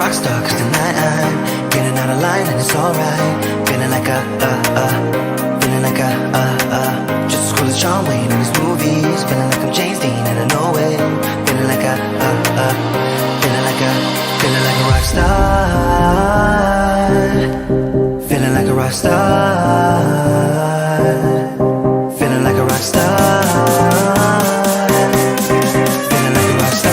rock star, cause tonight I'm getting out of line and it's alright. Feeling like feeling like just as cool as John Wayne in his movies. Feeling like I'm James Dean and I know it. Feeling like feeling like a rock star. Feeling like a rock star. Feeling like a rock star. Feeling like a rock star.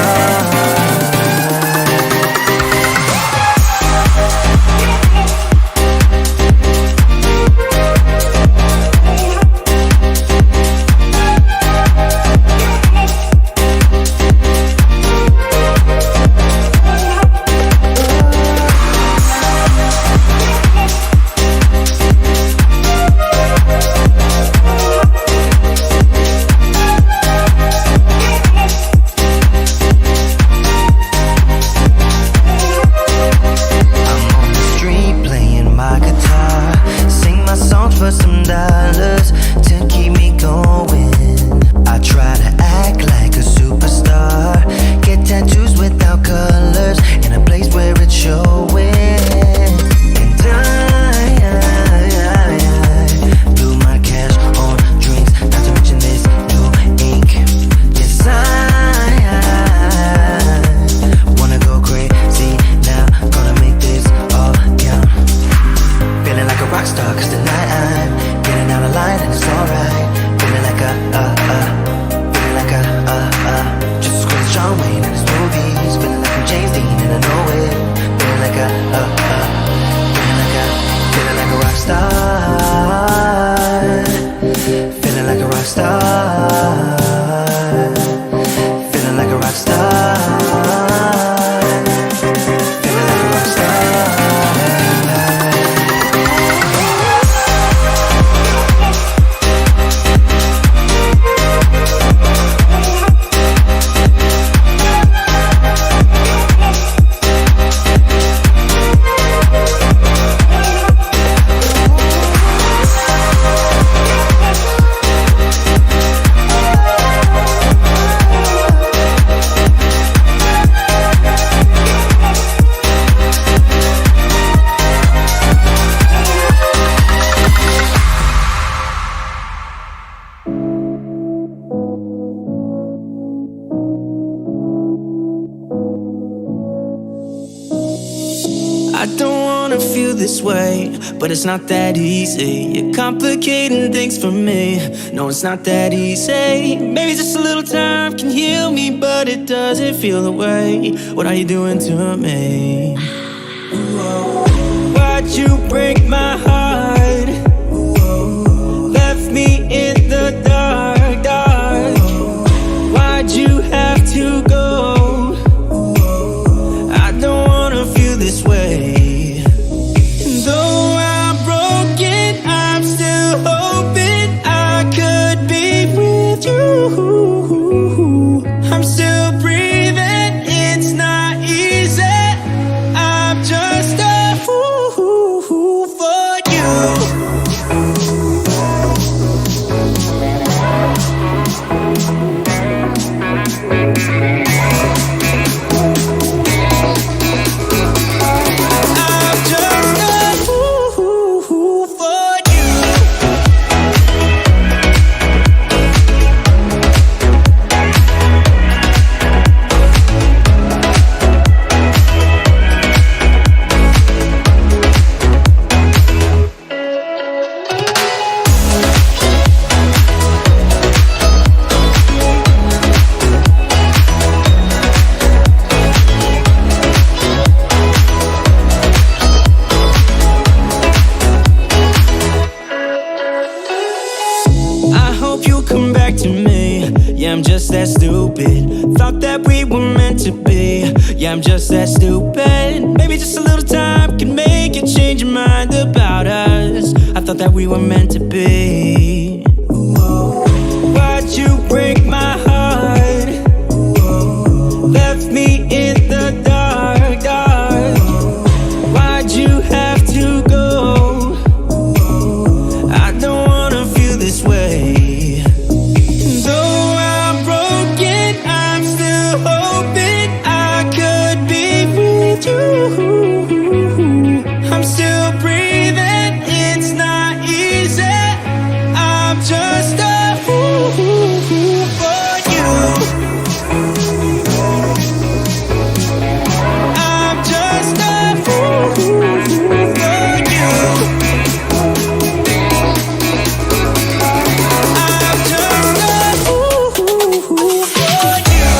But it's not that easy. You're complicating things for me. No, it's not that easy. Maybe just a little time can heal me, but it doesn't feel the way. What are you doing to me? Why'd you break my heart? Left me in the dark, dark. Why'd you have to go? I don't wanna feel this way. I'm still breathing, it's not easy. I'm just a fool for you. I'm just a fool for you. I'm just that stupid. Thought that we were meant to be. Yeah, I'm just that stupid. Maybe just a little time can make you change your mind about us. I thought that we were meant to be. Why'd you break my heart? Left me in the dark, dark. Why'd you have to go? I don't wanna feel this way. I'm still hoping I could be with you. I'm still breathing, it's not easy. I'm just a fool for you. I'm just a fool for you. I'm just a fool for you. For you.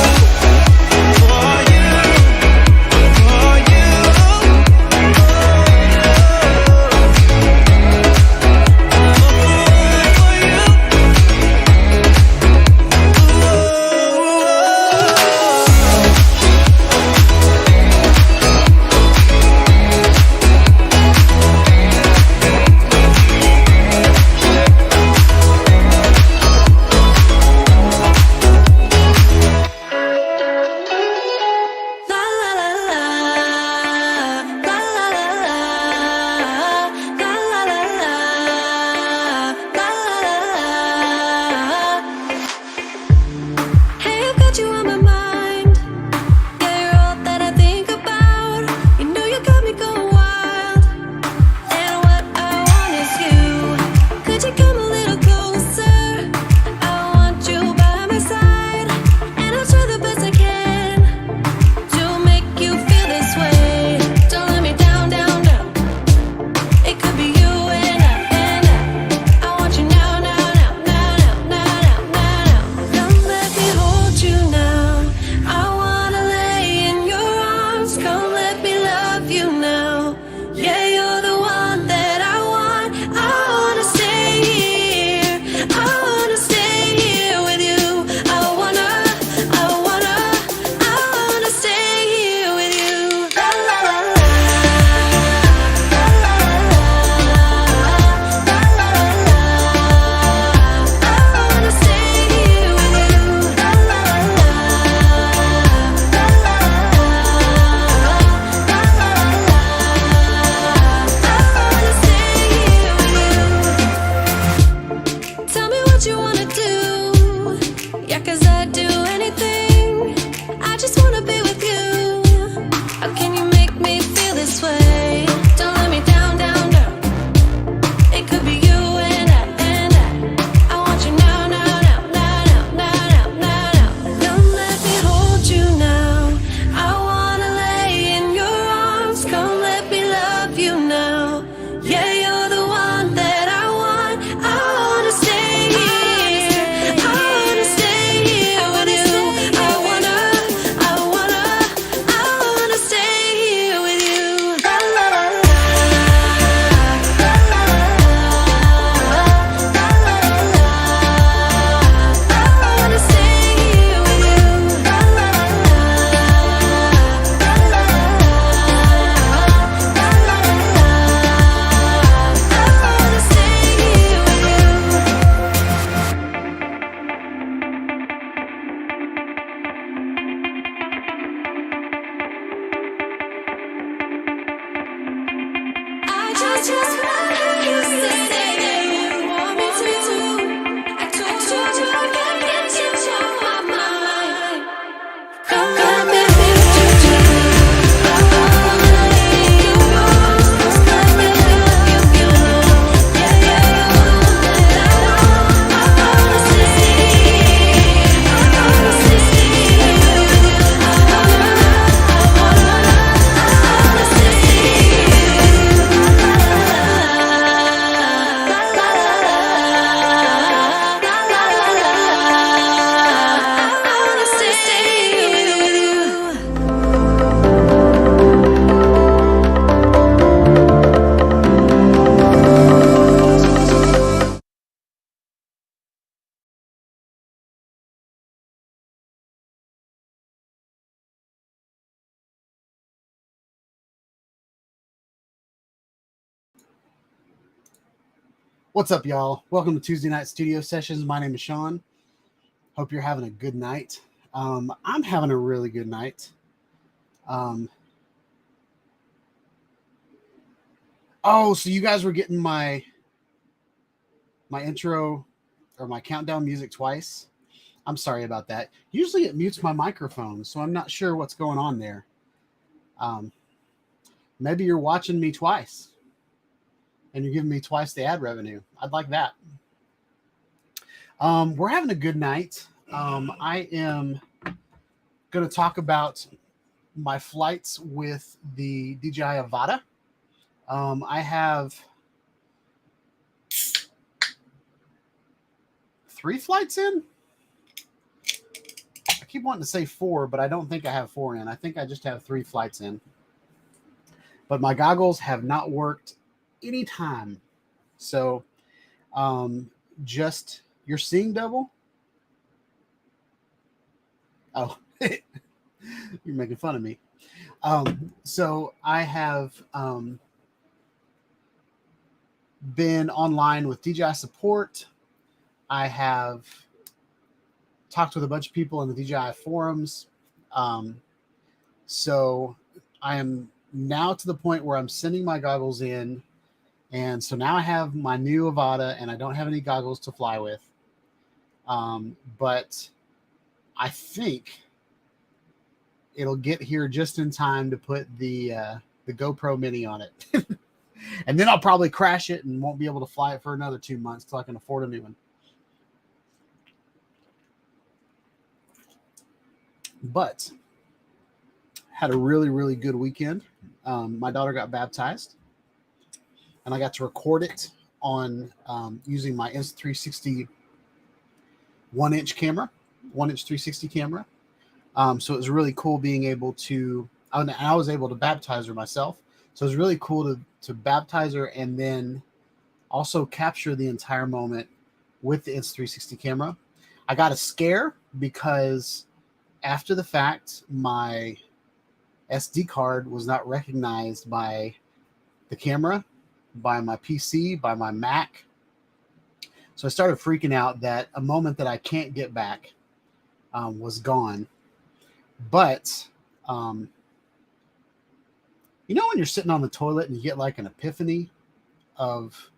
For What's up, y'all? Welcome to Tuesday Night Studio Sessions. My name is Sean. Hope you're having a good night. I'm having a really good night. Oh, so you guys were getting my intro or my countdown music twice. I'm sorry about that. Usually it mutes my microphone, so I'm not sure what's going on there. maybe you're watching me twice and you're giving me twice the ad revenue. I'd like that. We're having a good night. I am going to talk about my flights with the DJI Avata. I have 3 flights in. I keep wanting to say 4, but I don't think I have 4 in. I think I just have 3 flights in. But my goggles have not worked any time. So just, you're seeing double? Oh, you're making fun of me. So I have been online with DJI support. I have talked with a bunch of people in the DJI forums. So I am now to the point where I'm sending my goggles in. And so now I have my new Avata and I don't have any goggles to fly with. But I think it'll get here just in time to put the GoPro Mini on it. And then I'll probably crash it and won't be able to fly it for another 2 months till I can afford a new one. But had a really, really good weekend. My daughter got baptized and I got to record it on using my Insta360 1-inch camera, 1-inch 360 camera. So it was really cool being able to, and I was able to baptize her myself. So it was really cool to baptize her and then also capture the entire moment with the Insta360 camera. I got a scare because after the fact, my SD card was not recognized by the camera, by my PC, by my Mac. So I started freaking out that a moment that I can't get back was gone. But, you know, when you're sitting on the toilet and you get like an epiphany of,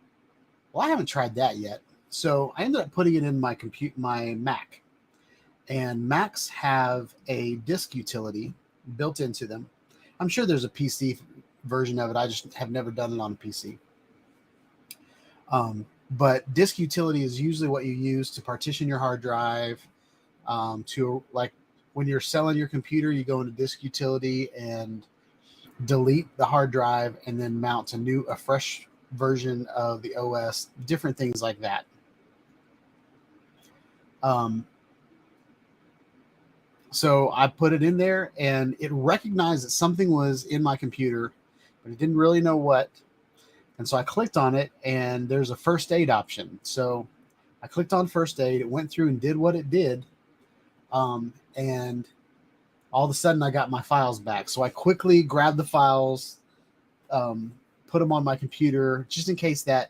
well, I haven't tried that yet. So I ended up putting it in my Mac. And Macs have a disk utility built into them. I'm sure there's a PC version of it. I just have never done it on a PC. But disk utility is usually what you use to partition your hard drive. To like when you're selling your computer, you go into disk utility and delete the hard drive and then mount a fresh version of the OS, different things like that. So I put it in there and it recognized that something was in my computer, but it didn't really know what. And so I clicked on it and there's a first aid option. So I clicked on first aid. It went through and did what it did. And all of a sudden I got my files back. So I quickly grabbed the files, put them on my computer just in case that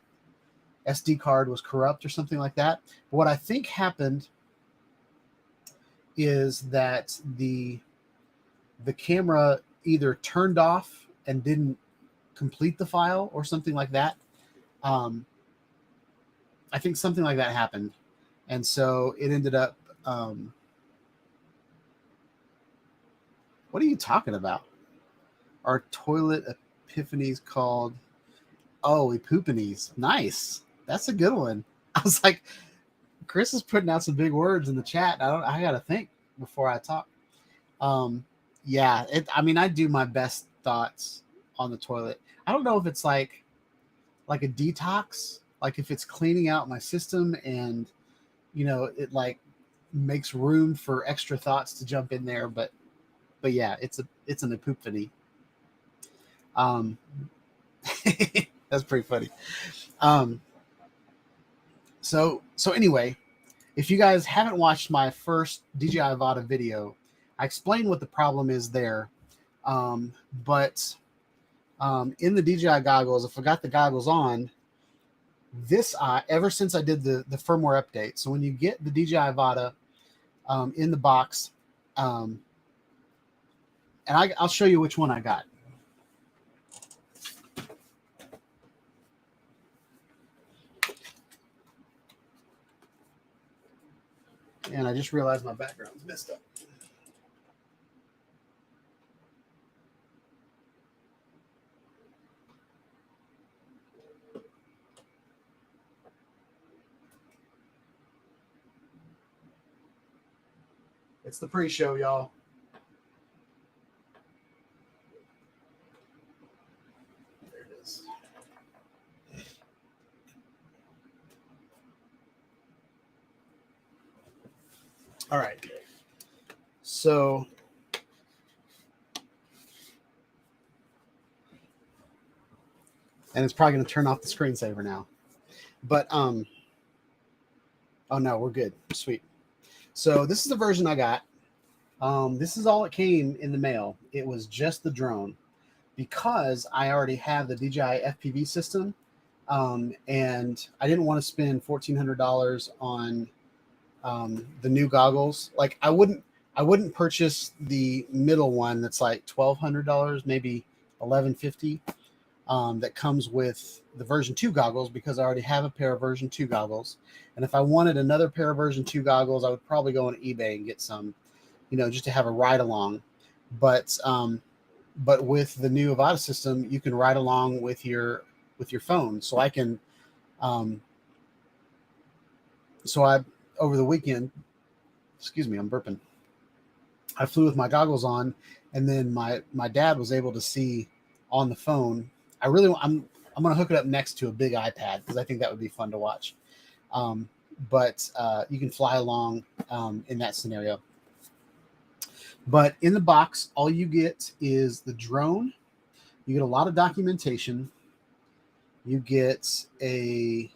SD card was corrupt or something like that. But what I think happened is that the camera either turned off and didn't complete the file or something like that. I think something like that happened. And so it ended up, what are you talking about? Our toilet epiphanies called, epiphanies. Nice. That's a good one. I was like, Chris is putting out some big words in the chat. I got to think before I talk. Yeah, I do my best thoughts on the toilet. I don't know if it's like a detox, like if it's cleaning out my system and, it like makes room for extra thoughts to jump in there. But yeah, it's an epiphany. That's pretty funny. So anyway, if you guys haven't watched my first DJI Avata video, I explained what the problem is there. But in the DJI goggles, if I got the goggles on, this eye, ever since I did the firmware update, so when you get the DJI Avata in the box, and I'll show you which one I got. And I just realized my background's messed up. Let's see. It's the pre-show, y'all. There it is. All right. So and it's probably going to turn off the screensaver now. But oh no, we're good. Sweet. So this is the version I got. This is all it came in the mail. It was just the drone because I already have the DJI FPV system, and I didn't want to spend $1,400 on the new goggles. Like I wouldn't purchase the middle one that's like $1,200, maybe $1,150. That comes with the version 2 goggles because I already have a pair of version 2 goggles. And if I wanted another pair of version 2 goggles, I would probably go on eBay and get some, just to have a ride along. But with the new Avata system, you can ride along with your phone. So I can, over the weekend, excuse me, I'm burping. I flew with my goggles on, and then my dad was able to see on the phone. I'm going to hook it up next to a big iPad because I think that would be fun to watch. But you can fly along in that scenario. But in the box, all you get is the drone. You get a lot of documentation. You get 2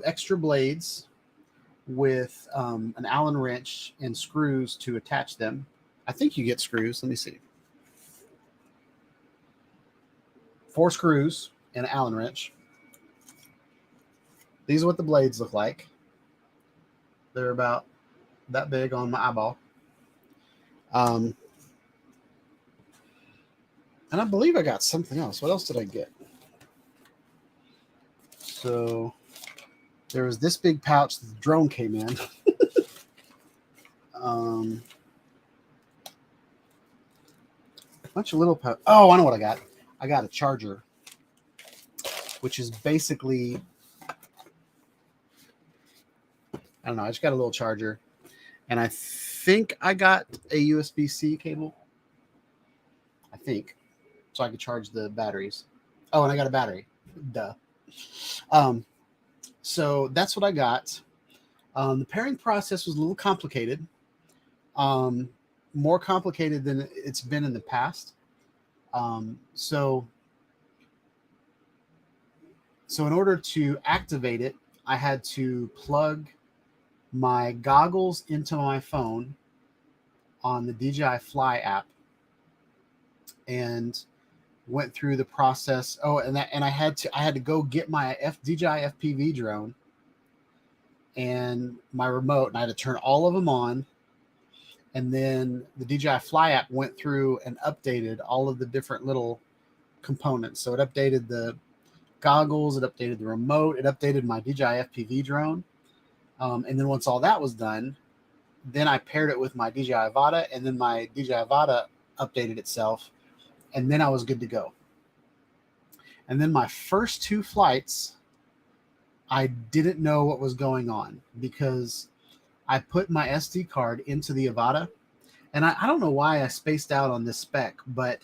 extra blades with an Allen wrench and screws to attach them. I think you get screws. Let me see. 4 screws and an Allen wrench. These are what the blades look like. They're about that big on my eyeball. And I believe I got something else. What else did I get? So there was this big pouch that the drone came in. A bunch of little pouch. Oh, I know what I got. I got a charger, which is basically, I don't know. I just got a little charger, and I think I got a USB-C cable. I think, so I could charge the batteries. Oh, and I got a battery. Duh. So that's what I got. The pairing process was a little complicated, more complicated than it's been in the past. So in order to activate it, I had to plug my goggles into my phone on the DJI Fly app and went through the process. Oh, and I had to go get my DJI FPV drone and my remote, and I had to turn all of them on. And then the DJI Fly app went through and updated all of the different little components. So it updated the goggles, it updated the remote, it updated my DJI FPV drone. And then once all that was done, then I paired it with my DJI Avata, and then my DJI Avata updated itself, and then I was good to go. And then my first 2 flights, I didn't know what was going on because I put my SD card into the Avata, and I don't know why I spaced out on this spec, but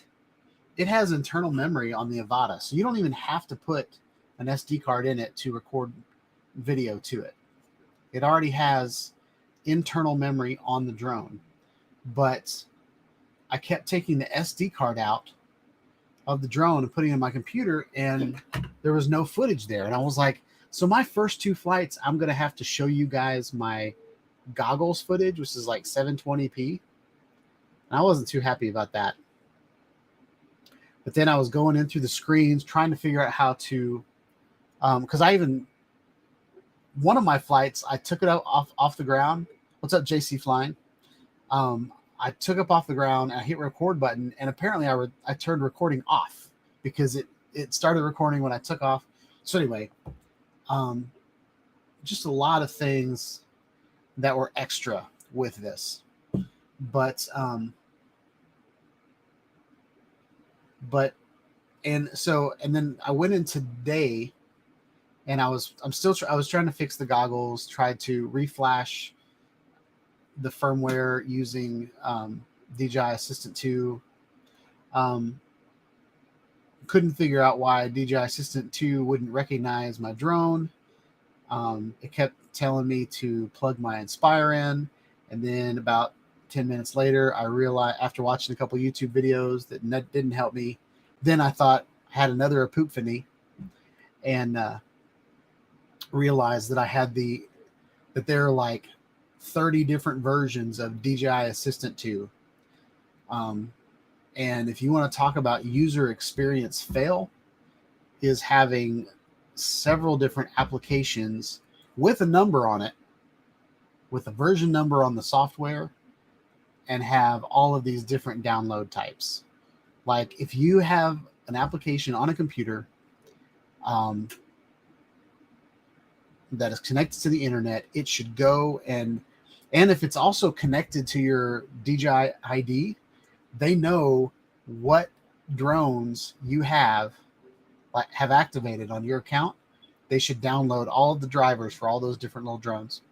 it has internal memory on the Avata. So you don't even have to put an SD card in it to record video to it. It already has internal memory on the drone. But I kept taking the SD card out of the drone and putting it in my computer, and there was no footage there. And I was like, so my first 2 flights, I'm going to have to show you guys my goggles footage, which is like 720p. And I wasn't too happy about that. But then I was going in through the screens, trying to figure out how to, because one of my flights, I took it off the ground. What's up, JC Flying? I took it off the ground and I hit record button, and apparently I turned recording off because it started recording when I took off. So anyway, just a lot of things that were extra with this, but then I went in today, and I was trying to fix the goggles, tried to reflash the firmware using DJI Assistant 2. Couldn't figure out why DJI Assistant 2 wouldn't recognize my drone. It kept telling me to plug my Inspire in, and then about 10 minutes later, I realized after watching a couple YouTube videos that didn't help me. Then I thought I had another epiphany, and realized that that there are like 30 different versions of DJI Assistant 2. And if you want to talk about user experience fail, is having several different applications with a number on it, with a version number on the software, and have all of these different download types. Like if you have an application on a computer that is connected to the internet, it should go and if it's also connected to your DJI ID, they know what drones you have activated on your account. They should download all of the drivers for all those different little drones.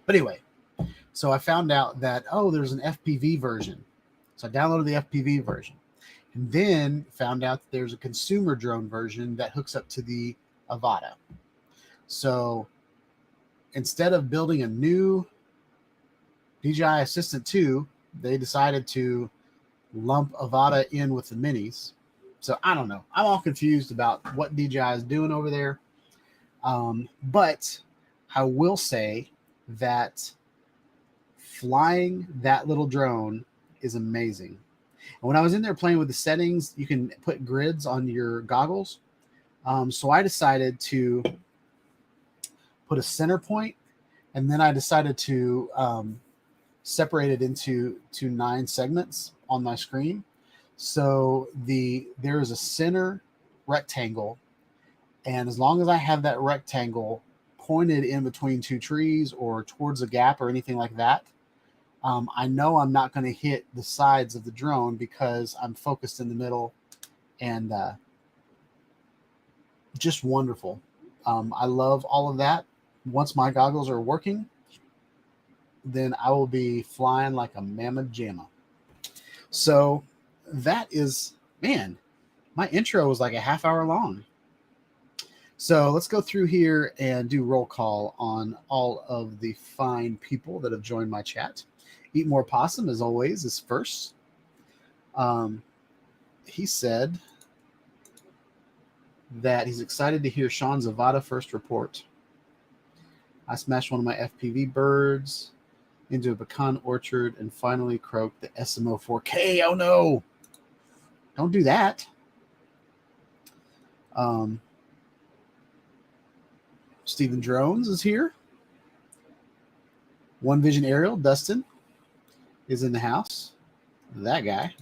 But anyway, so I found out that, there's an FPV version. So I downloaded the FPV version, and then found out that there's a consumer drone version that hooks up to the Avata. So instead of building a new DJI Assistant 2, they decided to lump Avata in with the minis. So I don't know. I'm all confused about what DJI is doing over there. But I will say that flying that little drone is amazing. And when I was in there playing with the settings, you can put grids on your goggles. So I decided to put a center point, and then I decided to separate it into 9 segments on my screen. So there is a center rectangle, and as long as I have that rectangle pointed in between 2 trees or towards a gap or anything like that, I know I'm not going to hit the sides of the drone because I'm focused in the middle, and just wonderful. I love all of that. Once my goggles are working, then I will be flying like a mamma jamma. So that is, man, my intro was like a half hour long. So let's go through here and do roll call on all of the fine people that have joined my chat. Eat More Possum, as always, is first. He said that he's excited to hear Sean's Avata first report. I smashed one of my FPV birds into a pecan orchard and finally croaked the SMO 4K. Oh no! Don't do that. Stephen Drones is here. One Vision Aerial, Dustin, is in the house. That guy.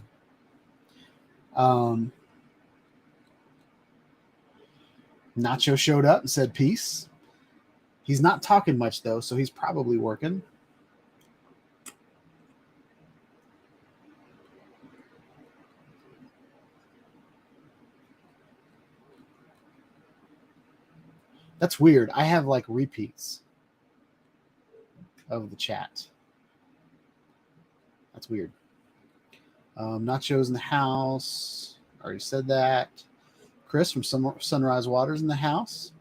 Nacho showed up and said peace. He's not talking much though, so he's probably working. That's weird. I have like repeats of the chat. That's weird. Nacho's in the house. Already said that. Chris from Sunrise Waters in the house.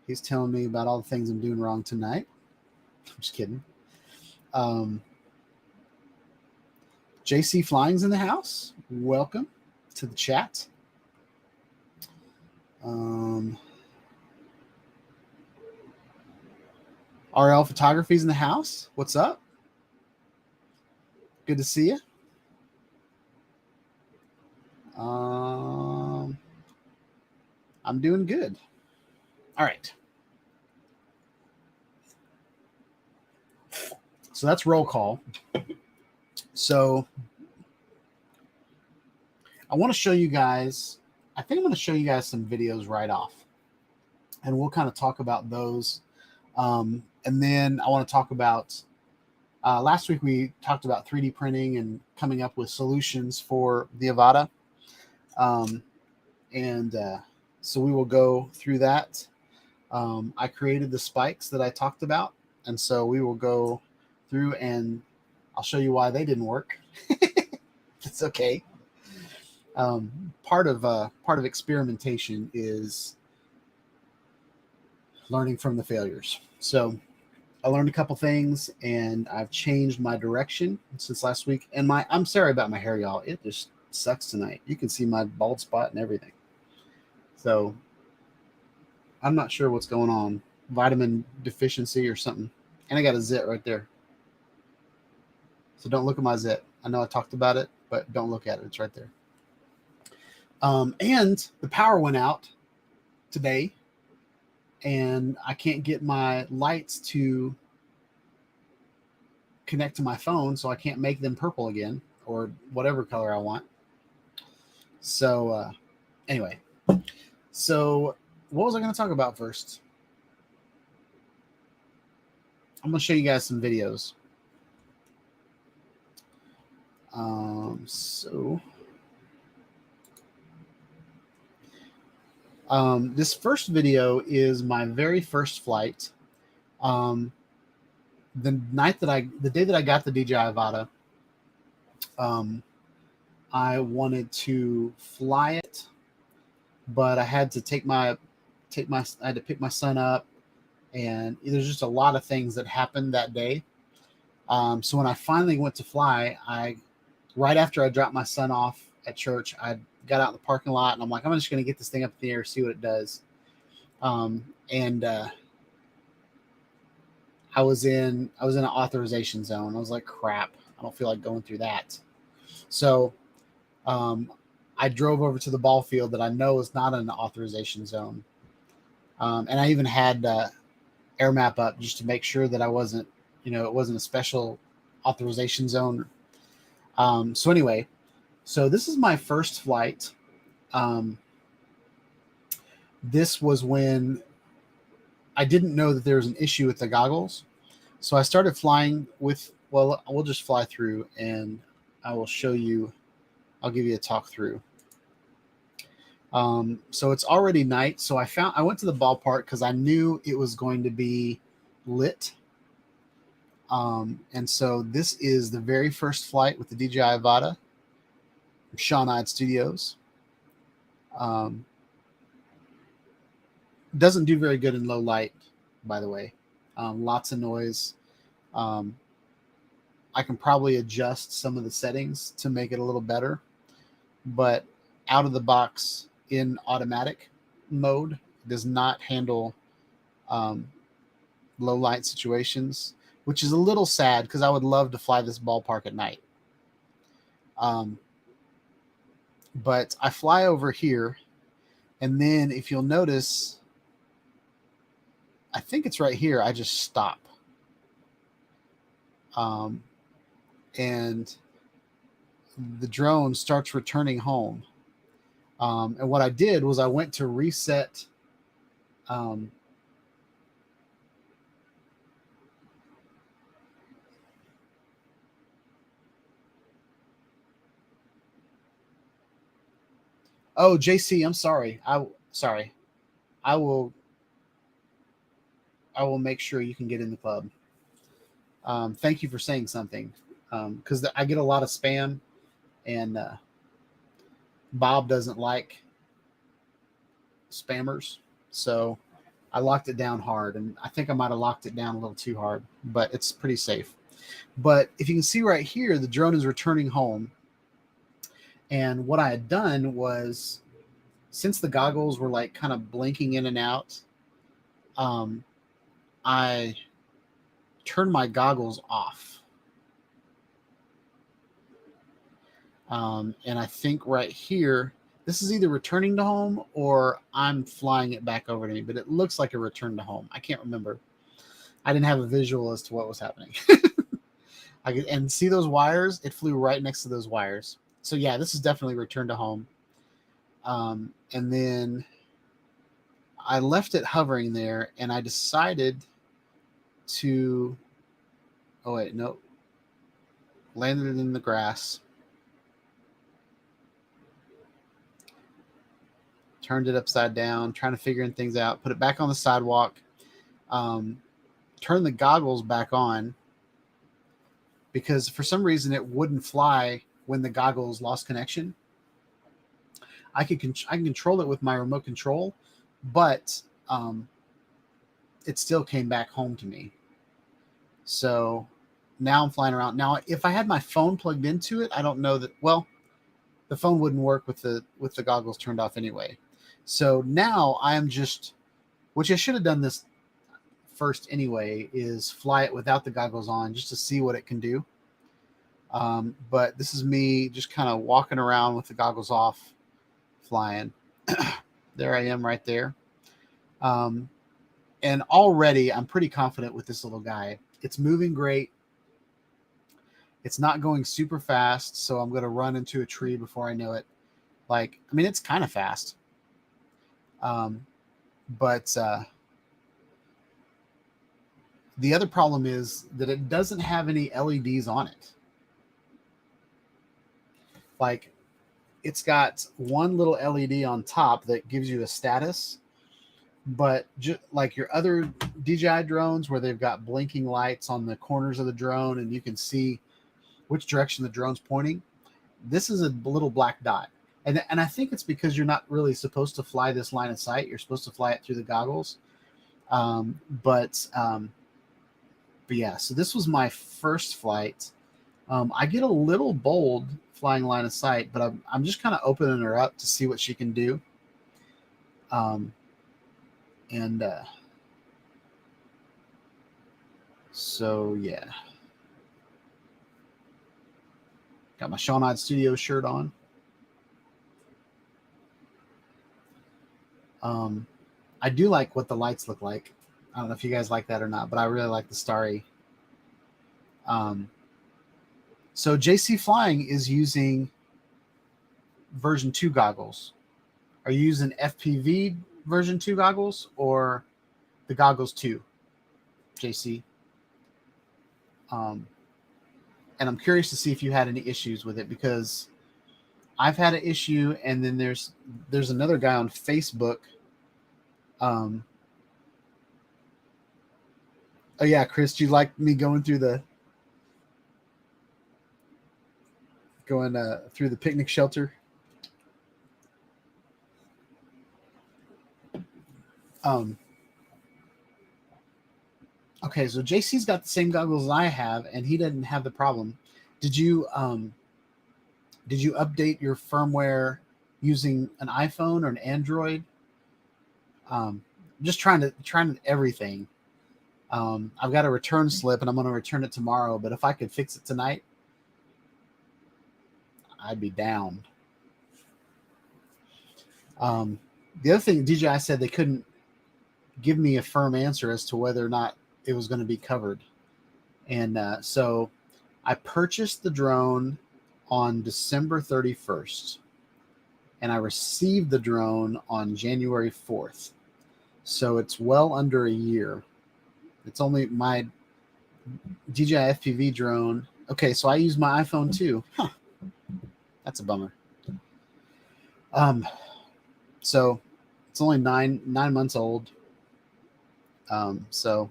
He's telling me about all the things I'm doing wrong tonight. I'm just kidding. JC Flying's in the house. Welcome to the chat. RL Photography's in the house. What's up? Good to see you. I'm doing good. All right. So that's roll call. So I want to show you guys, I think I'm going to show you guys some videos right off. And we'll kind of talk about those. And then I want to talk about, last week we talked about 3D printing and coming up with solutions for the Avata. So we will go through that. I created the spikes that I talked about And so we will go through and I'll show you why they didn't work. It's okay. Part of experimentation is learning from the failures. So I learned a couple things and I've changed my direction since last week. And I'm sorry about my hair, y'all. It just sucks tonight. You can see my bald spot and everything. So I'm not sure what's going on. Vitamin deficiency or something. And I got a zit right there. So don't look at my zit. I know I talked about it, but don't look at it. It's right there. And the power went out today, and I can't get my lights to connect to my phone, so I can't make them purple again or whatever color I want. So anyway, so what was I going to talk about first? I'm going to show you guys some videos. This first video is my very first flight. The day that I got the DJI Avata, I wanted to fly it, but I had to I had to pick my son up, and there's just a lot of things that happened that day. So when I finally went to fly, right after I dropped my son off at church, I got out in the parking lot and I'm like, I'm just going to get this thing up in the air, see what it does. I was in an authorization zone. I was like, crap, I don't feel like going through that. So I drove over to the ball field that I know is not an authorization zone. And I even had air map up just to make sure that I wasn't, it wasn't a special authorization zone. So anyway, so this is my first flight. This was when I didn't know that there was an issue with the goggles. So I started flying we'll just fly through and I will show you, I'll give you a talk through. So it's already night. So I went to the ballpark because I knew it was going to be lit. And so this is the very first flight with the DJI Avata from Shawnide Studios. Doesn't do very good in low light, by the way. Lots of noise. I can probably adjust some of the settings to make it a little better, but out of the box in automatic mode does not handle low light situations, which is a little sad because I would love to fly this ballpark at night. But I fly over here, and then if you'll notice, I think it's right here, I just stop. And the drone starts returning home. And what I did was I went to reset oh, JC, I'm sorry. I will make sure you can get in the club. Thank you for saying something. Because I get a lot of spam, and Bob doesn't like spammers. So I locked it down hard, and I think I might have locked it down a little too hard, but it's pretty safe. But if you can see right here, the drone is returning home. And what I had done was, since the goggles were like kind of blinking in and out, I turned my goggles off. And I think right here, this is either returning to home or I'm flying it back over to me, but it looks like a return to home. I can't remember. I didn't have a visual as to what was happening. And see those wires? It flew right next to those wires. So yeah, this is definitely return to home. And then I left it hovering there, and I decided to, oh wait, no, landed it in the grass. Turned it upside down, trying to figure things out, put it back on the sidewalk, turn the goggles back on because for some reason it wouldn't fly when the goggles lost connection. I can control it with my remote control, but it still came back home to me. So now I'm flying around. Now, if I had my phone plugged into it, I don't know that. Well, the phone wouldn't work with the goggles turned off anyway. So now I am just, which I should have done this first anyway, is fly it without the goggles on just to see what it can do. But this is me just kind of walking around with the goggles off, flying. There I am right there. And already I'm pretty confident with this little guy. It's moving great. It's not going super fast, so I'm going to run into a tree before I know it. Like, I mean, it's kind of fast. But the other problem is that it doesn't have any LEDs on it. Like, it's got one little LED on top that gives you a status, but like your other DJI drones where they've got blinking lights on the corners of the drone and you can see which direction the drone's pointing, this is a little black dot. And I think it's because you're not really supposed to fly this line of sight. You're supposed to fly it through the goggles. But yeah, so this was my first flight. I get a little bold flying line of sight, but I'm just kind of opening her up to see what she can do. So yeah, got my Sean Odd Studio shirt on. I do like what the lights look like. I don't know if you guys like that or not, but I really like the starry. So JC Flying is using version 2 goggles. Are you using FPV version 2 goggles or the goggles 2, JC? And I'm curious to see if you had any issues with it, because I've had an issue, and then there's another guy on Facebook. Oh yeah, Chris, do you like me going through the picnic shelter? Okay, so JC's got the same goggles as I have, and he didn't have the problem. Did you update your firmware using an iPhone or an Android? Just trying everything. I've got a return slip, and I'm going to return it tomorrow. But if I could fix it tonight, I'd be down. The other thing, DJI said they couldn't give me a firm answer as to whether or not it was going to be covered. And so I purchased the drone on December 31st, and I received the drone on January 4th. So it's well under a year. It's only my DJI FPV drone. Okay, so I use my iPhone too. Huh. That's a bummer. So it's only nine months old. So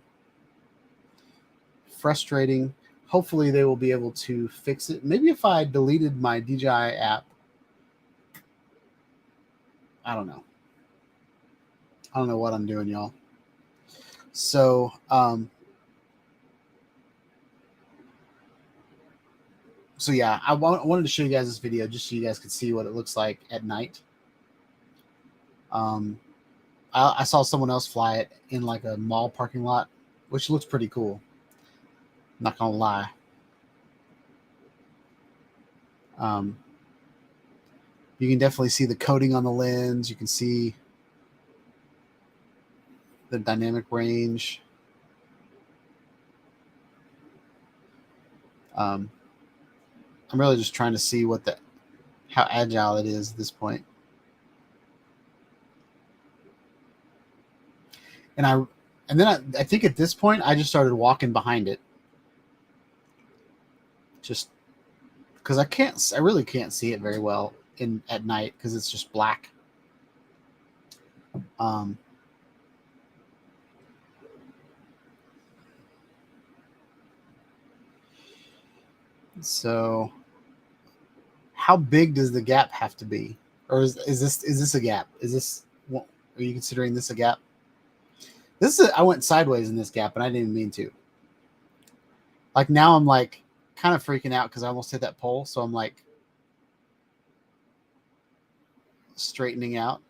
frustrating. Hopefully they will be able to fix it. Maybe if I deleted my DJI app. I don't know. I don't know what I'm doing, y'all. So, yeah, I wanted to show you guys this video just so you guys could see what it looks like at night. I saw someone else fly it in like a mall parking lot, which looks pretty cool. I'm not gonna lie. You can definitely see the coating on the lens. You can see the dynamic range. I'm really just trying to see how agile it is at this point. And then I think at this point I just started walking behind it, just because I really can't see it very well at night because it's just black. So how big does the gap have to be? Or is this a gap? Are you considering this a gap? I went sideways in this gap and I didn't even mean to. Like now I'm like kind of freaking out because I almost hit that pole. So I'm like straightening out.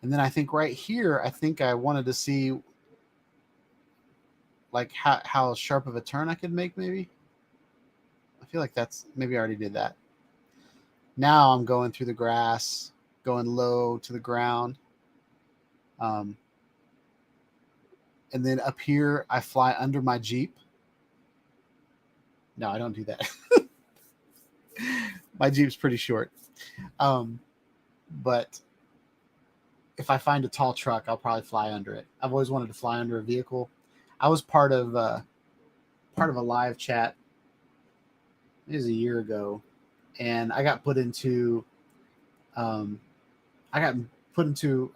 And then I think right here, I think I wanted to see like how sharp of a turn I could make maybe. I feel like maybe I already did that. Now I'm going through the grass, going low to the ground. And then up here, I fly under my Jeep. No, I don't do that. My Jeep's pretty short. But if I find a tall truck, I'll probably fly under it. I've always wanted to fly under a vehicle. I was part of a live chat. It was a year ago, and I got put into a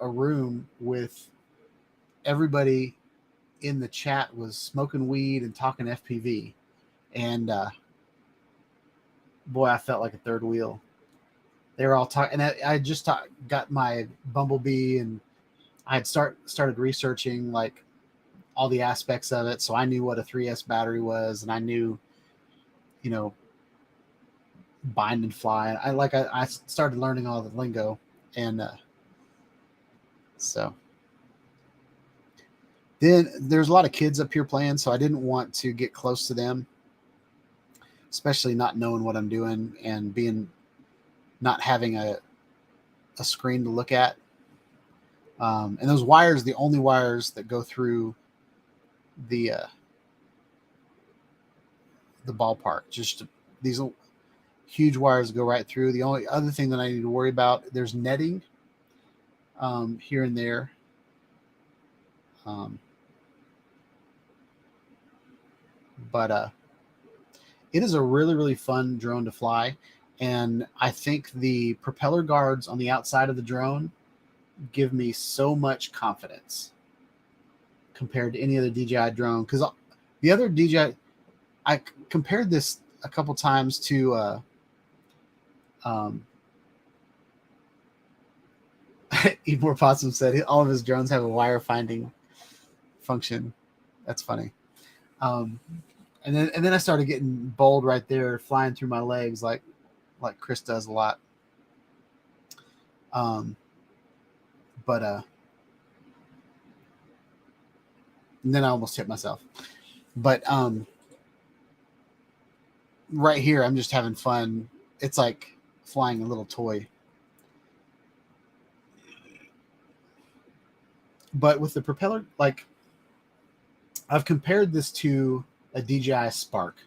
room with everybody in the chat was smoking weed and talking FPV, and boy, I felt like a third wheel. They were all talking, and I just got my Bumblebee, and I had started researching like all the aspects of it, so I knew what a 3S battery was, and I knew, bind and fly. I started learning all the lingo, and so then there's a lot of kids up here playing, so I didn't want to get close to them, especially not knowing what I'm doing and not having a screen to look at. And those wires, the only wires that go through the ballpark, just these huge wires go right through. The only other thing that I need to worry about, there's netting here and there. But it is a really, really fun drone to fly. And I think the propeller guards on the outside of the drone give me so much confidence compared to any other DJI drone. Because the other DJI, I compared this a couple times to Ebor Possum said all of his drones have a wire finding function. That's funny. And then I started getting bold right there, flying through my legs like Chris does a lot. And then I almost hit myself. But right here, I'm just having fun. It's like flying a little toy. But with the propeller, like I've compared this to a DJI Spark.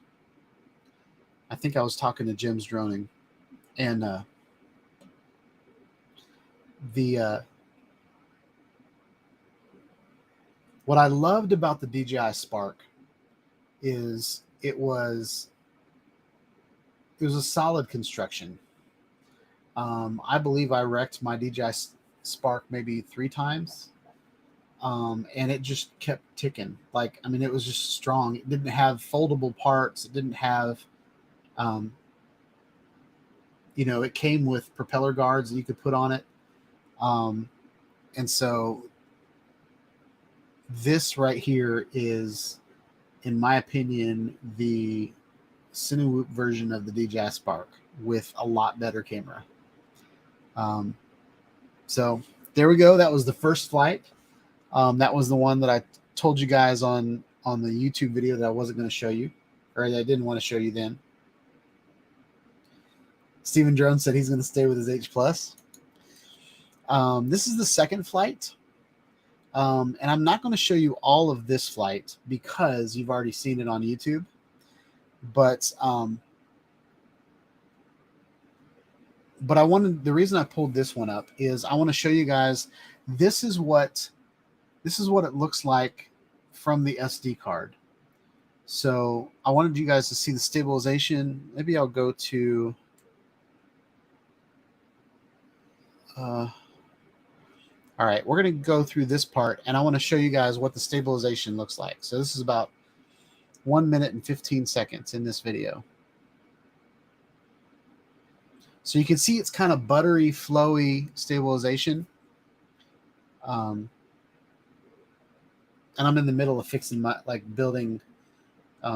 I think I was talking to Jim's Droning, and what I loved about the DJI Spark is it was a solid construction. I believe I wrecked my DJI Spark maybe 3 times. And it just kept ticking. Like, I mean, it was just strong. It didn't have foldable parts. It didn't have, it came with propeller guards that you could put on it. And so this right here is, in my opinion, the Cinewoop version of the DJI Spark with a lot better camera. So there we go. That was the first flight. That was the one that I told you guys on the YouTube video that I wasn't going to show you, or that I didn't want to show you then. Steven Drone said he's going to stay with his H+. This is the second flight. And I'm not going to show you all of this flight because you've already seen it on YouTube. But the reason I pulled this one up is I want to show you guys, this is what it looks like from the SD card. So I wanted you guys to see the stabilization. Maybe I'll go to, all right, we're going to go through this part and I want to show you guys what the stabilization looks like. So this is about 1 minute and 15 seconds in this video. So you can see it's kind of buttery, flowy stabilization. And I'm in the middle of fixing my, building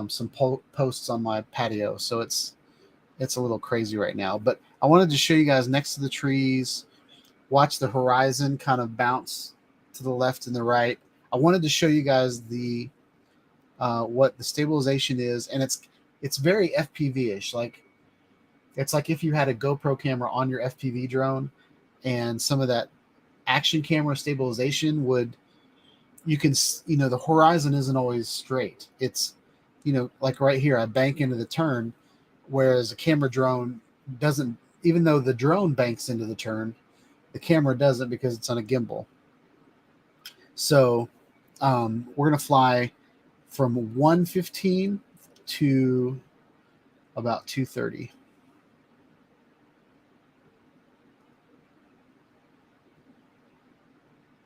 some posts on my patio. So it's a little crazy right now. But I wanted to show you guys next to the trees, watch the horizon kind of bounce to the left and the right. I wanted to show you guys the what the stabilization is, and it's very FPV-ish. Like, it's like if you had a GoPro camera on your FPV drone, and some of that action camera stabilization would, you can, the horizon isn't always straight. It's, like right here, I bank into the turn, whereas a camera drone doesn't. Even though the drone banks into the turn, the camera doesn't, because it's on a gimbal. So we're going to fly from 1:15 to about 2:30.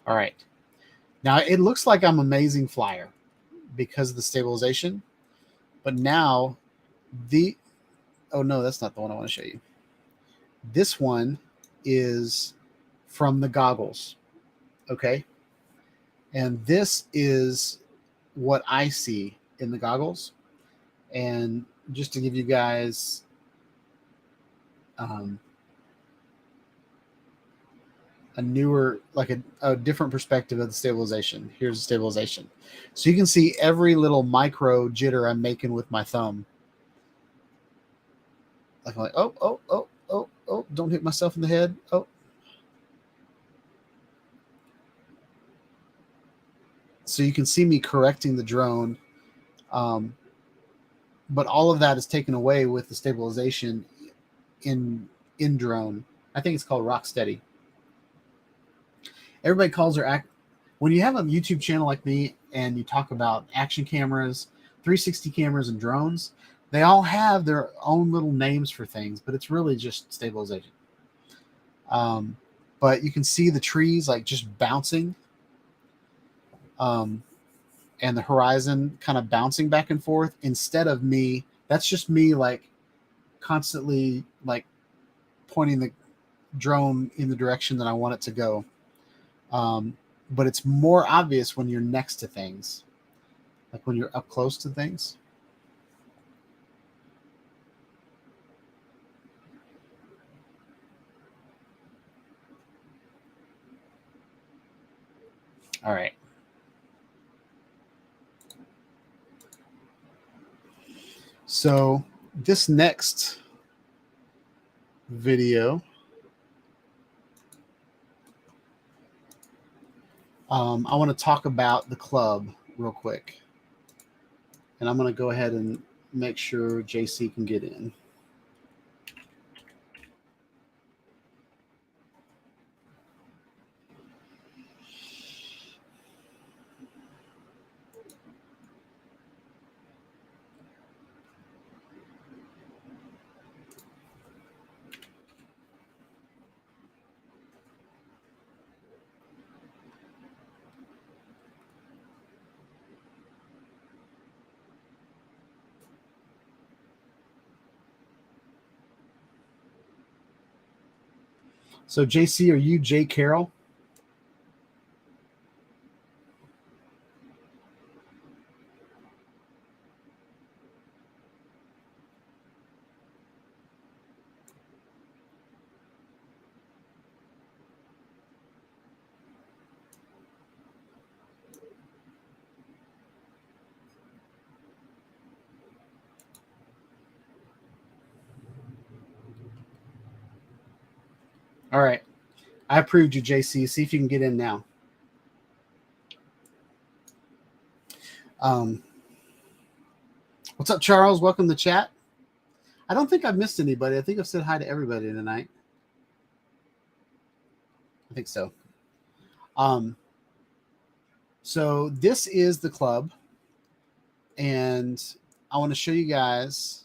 All right. Now it looks like I'm an amazing flyer because of the stabilization, but now oh no, that's not the one I want to show you. This one is from the goggles. Okay. And this is what I see in the goggles. And just to give you guys a newer, a different perspective of the stabilization. Here's the stabilization. So you can see every little micro jitter I'm making with my thumb. Like I'm like, oh, don't hit myself in the head. Oh. So you can see me correcting the drone. But all of that is taken away with the stabilization in drone. I think it's called Rocksteady. Everybody calls her when you have a YouTube channel like me and you talk about action cameras, 360 cameras, and drones, they all have their own little names for things, but it's really just stabilization. But you can see the trees like just bouncing, and the horizon kind of bouncing back and forth instead of me. That's just me like constantly like pointing the drone in the direction that I want it to go. But it's more obvious when you're next to things, like when you're up close to things. All right. So this next video, I want to talk about the club real quick. And I'm going to go ahead and make sure JC can get in. So JC, are you J. Carroll? All right. I approved you, JC. See if you can get in now. What's up, Charles? Welcome to chat. I don't think I've missed anybody. I think I've said hi to everybody tonight. I think so. So this is the club, and I want to show you guys.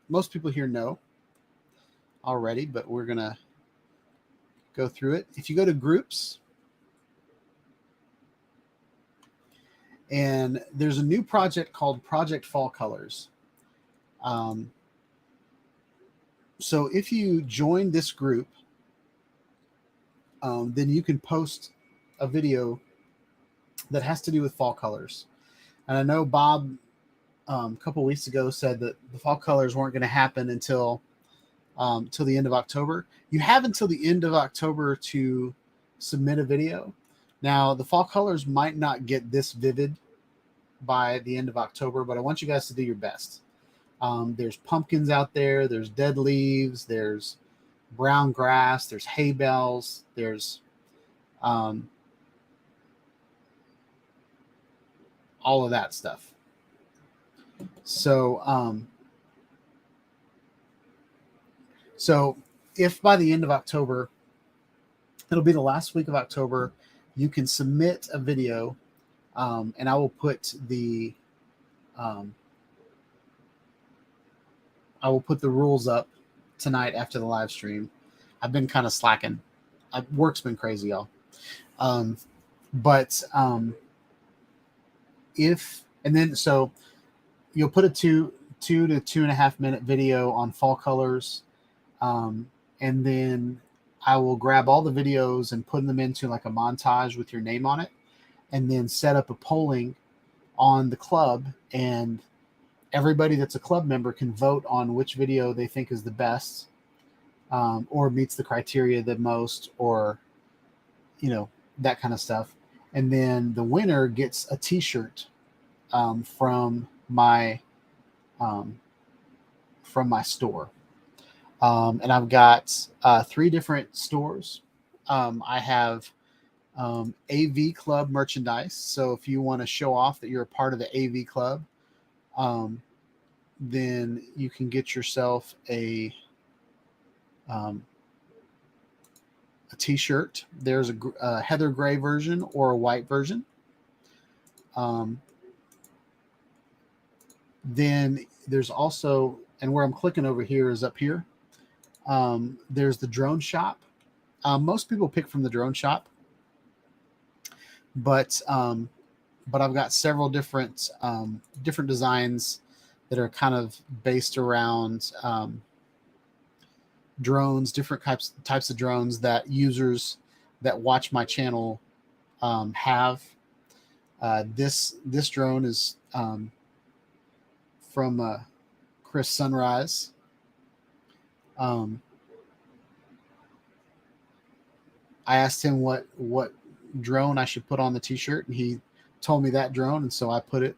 Most people here know already, but we're gonna go through it. If you go to groups, And there's a new project called Project Fall Colors. So if you join this group, then you can post a video that has to do with fall colors. And I know Bob a couple weeks ago said that the fall colors weren't going to happen until till the end of October. You have until the end of October to submit a video. Now, the fall colors might not get this vivid by the end of October, but I want you guys to do your best. There's pumpkins out there. There's dead leaves. There's brown grass. There's hay bales. There's all of that stuff. So, so if by the end of October, it'll be the last week of October, you can submit a video, and I will put the rules up tonight after the live stream. I've been kind of slacking. Work's been crazy, y'all. So you'll put a 2 to 2.5 minute video on fall colors, and then I will grab all the videos and put them into like a montage with your name on it, and then set up a polling on the club, and everybody that's a club member can vote on which video they think is the best, or meets the criteria the most, or, that kind of stuff. And then the winner gets a t-shirt from my store. And I've got 3 different stores. I have AV Club merchandise. So if you want to show off that you're a part of the AV Club, then you can get yourself a t-shirt. There's a heather gray version or a white version. Then there's also, and where I'm clicking over here is up here. There's the drone shop. Most people pick from the drone shop, but I've got several different designs that are kind of based around drones, different types of drones that users that watch my channel have. This drone is from Chris Sunrise. I asked him what drone I should put on the t-shirt, and he told me that drone, and so I put it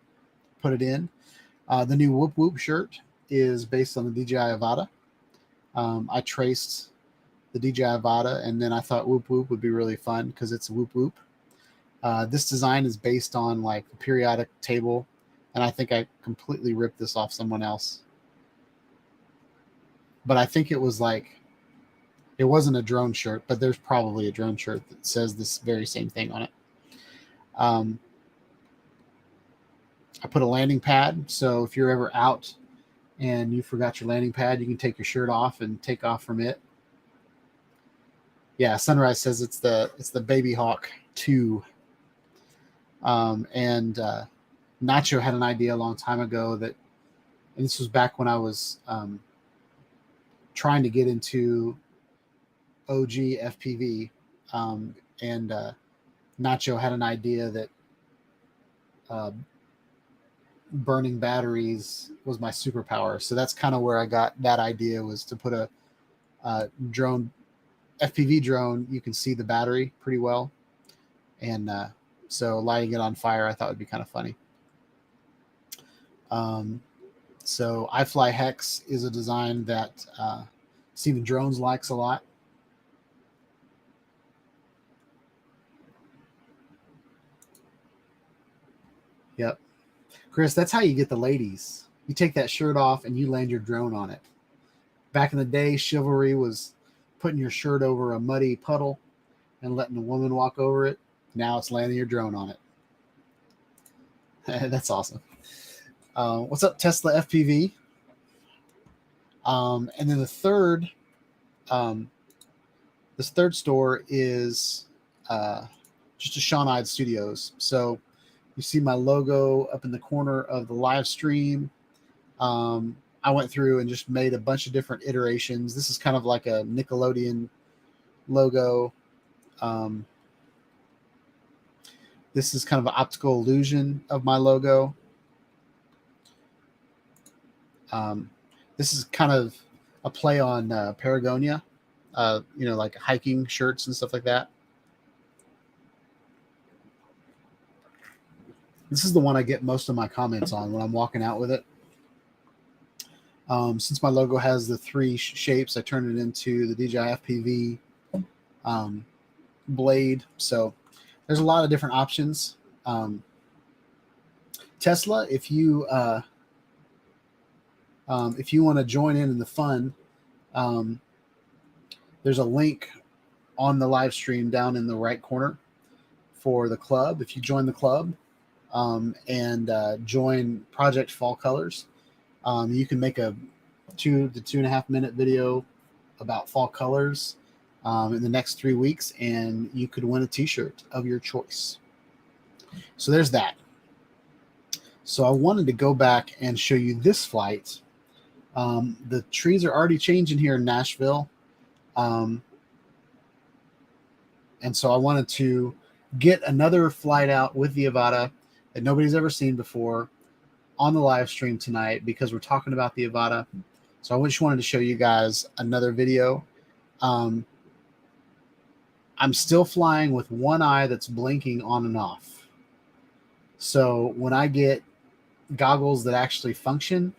in. The new Whoop Whoop shirt is based on the DJI Avata. I traced the DJI Avata, and then I thought Whoop Whoop would be really fun because it's a Whoop Whoop. This design is based on like the periodic table, and I think I completely ripped this off someone else. But I think it was like, it wasn't a drone shirt, but there's probably a drone shirt that says this very same thing on it. I put a landing pad, so if you're ever out and you forgot your landing pad, you can take your shirt off and take off from it. Yeah, Sunrise says it's the Baby Hawk 2. And Nacho had an idea a long time ago that, and this was back when I was trying to get into OG FPV, and Nacho had an idea that burning batteries was my superpower. So that's kind of where I got that idea, was to put a drone, FPV drone. You can see the battery pretty well, and so lighting it on fire I thought would be kind of funny. So iFly Hex is a design that Steven Drones likes a lot. Yep. Chris, that's how you get the ladies. You take that shirt off and you land your drone on it. Back in the day, chivalry was putting your shirt over a muddy puddle and letting a woman walk over it. Now it's landing your drone on it. That's awesome. What's up, Tesla FPV? And then this third store is just a Sean Ide Studios. So You see my logo up in the corner of the live stream. I went through and just made a bunch of different iterations. This is kind of like a Nickelodeon logo. This is kind of an optical illusion of my logo. This is kind of a play on Paragonia, like hiking shirts and stuff like that. This is the one I get most of my comments on when I'm walking out with it. Since my logo has the three shapes, I turned it into the DJI FPV blade. So there's a lot of different options. Tesla, if you want to join in the fun, there's a link on the live stream down in the right corner for the club. If you join the club and join Project Fall Colors, you can make a 2 to 2.5 minute video about fall colors in the next 3 weeks, and you could win a t-shirt of your choice. So there's that. So I wanted to go back and show you this flight. The trees are already changing here in Nashville. And so I wanted to get another flight out with the Avata that nobody's ever seen before on the live stream tonight, because we're talking about the Avata. So I just wanted to show you guys another video. I'm still flying with one eye that's blinking on and off. So when I get goggles that actually function,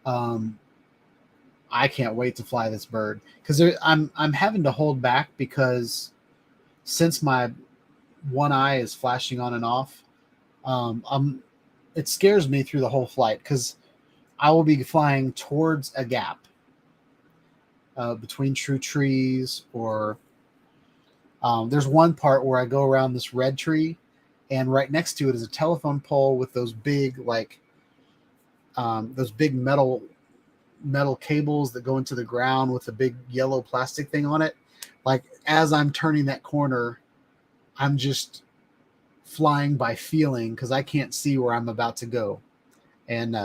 I can't wait to fly this bird, because I'm having to hold back, because since my one eye is flashing on and off, it scares me through the whole flight, because I will be flying towards a gap between true trees, or there's one part where I go around this red tree, and right next to it is a telephone pole with those big metal cables that go into the ground with a big yellow plastic thing on it. Like, as I'm turning that corner, I'm just flying by feeling, because I can't see where I'm about to go. And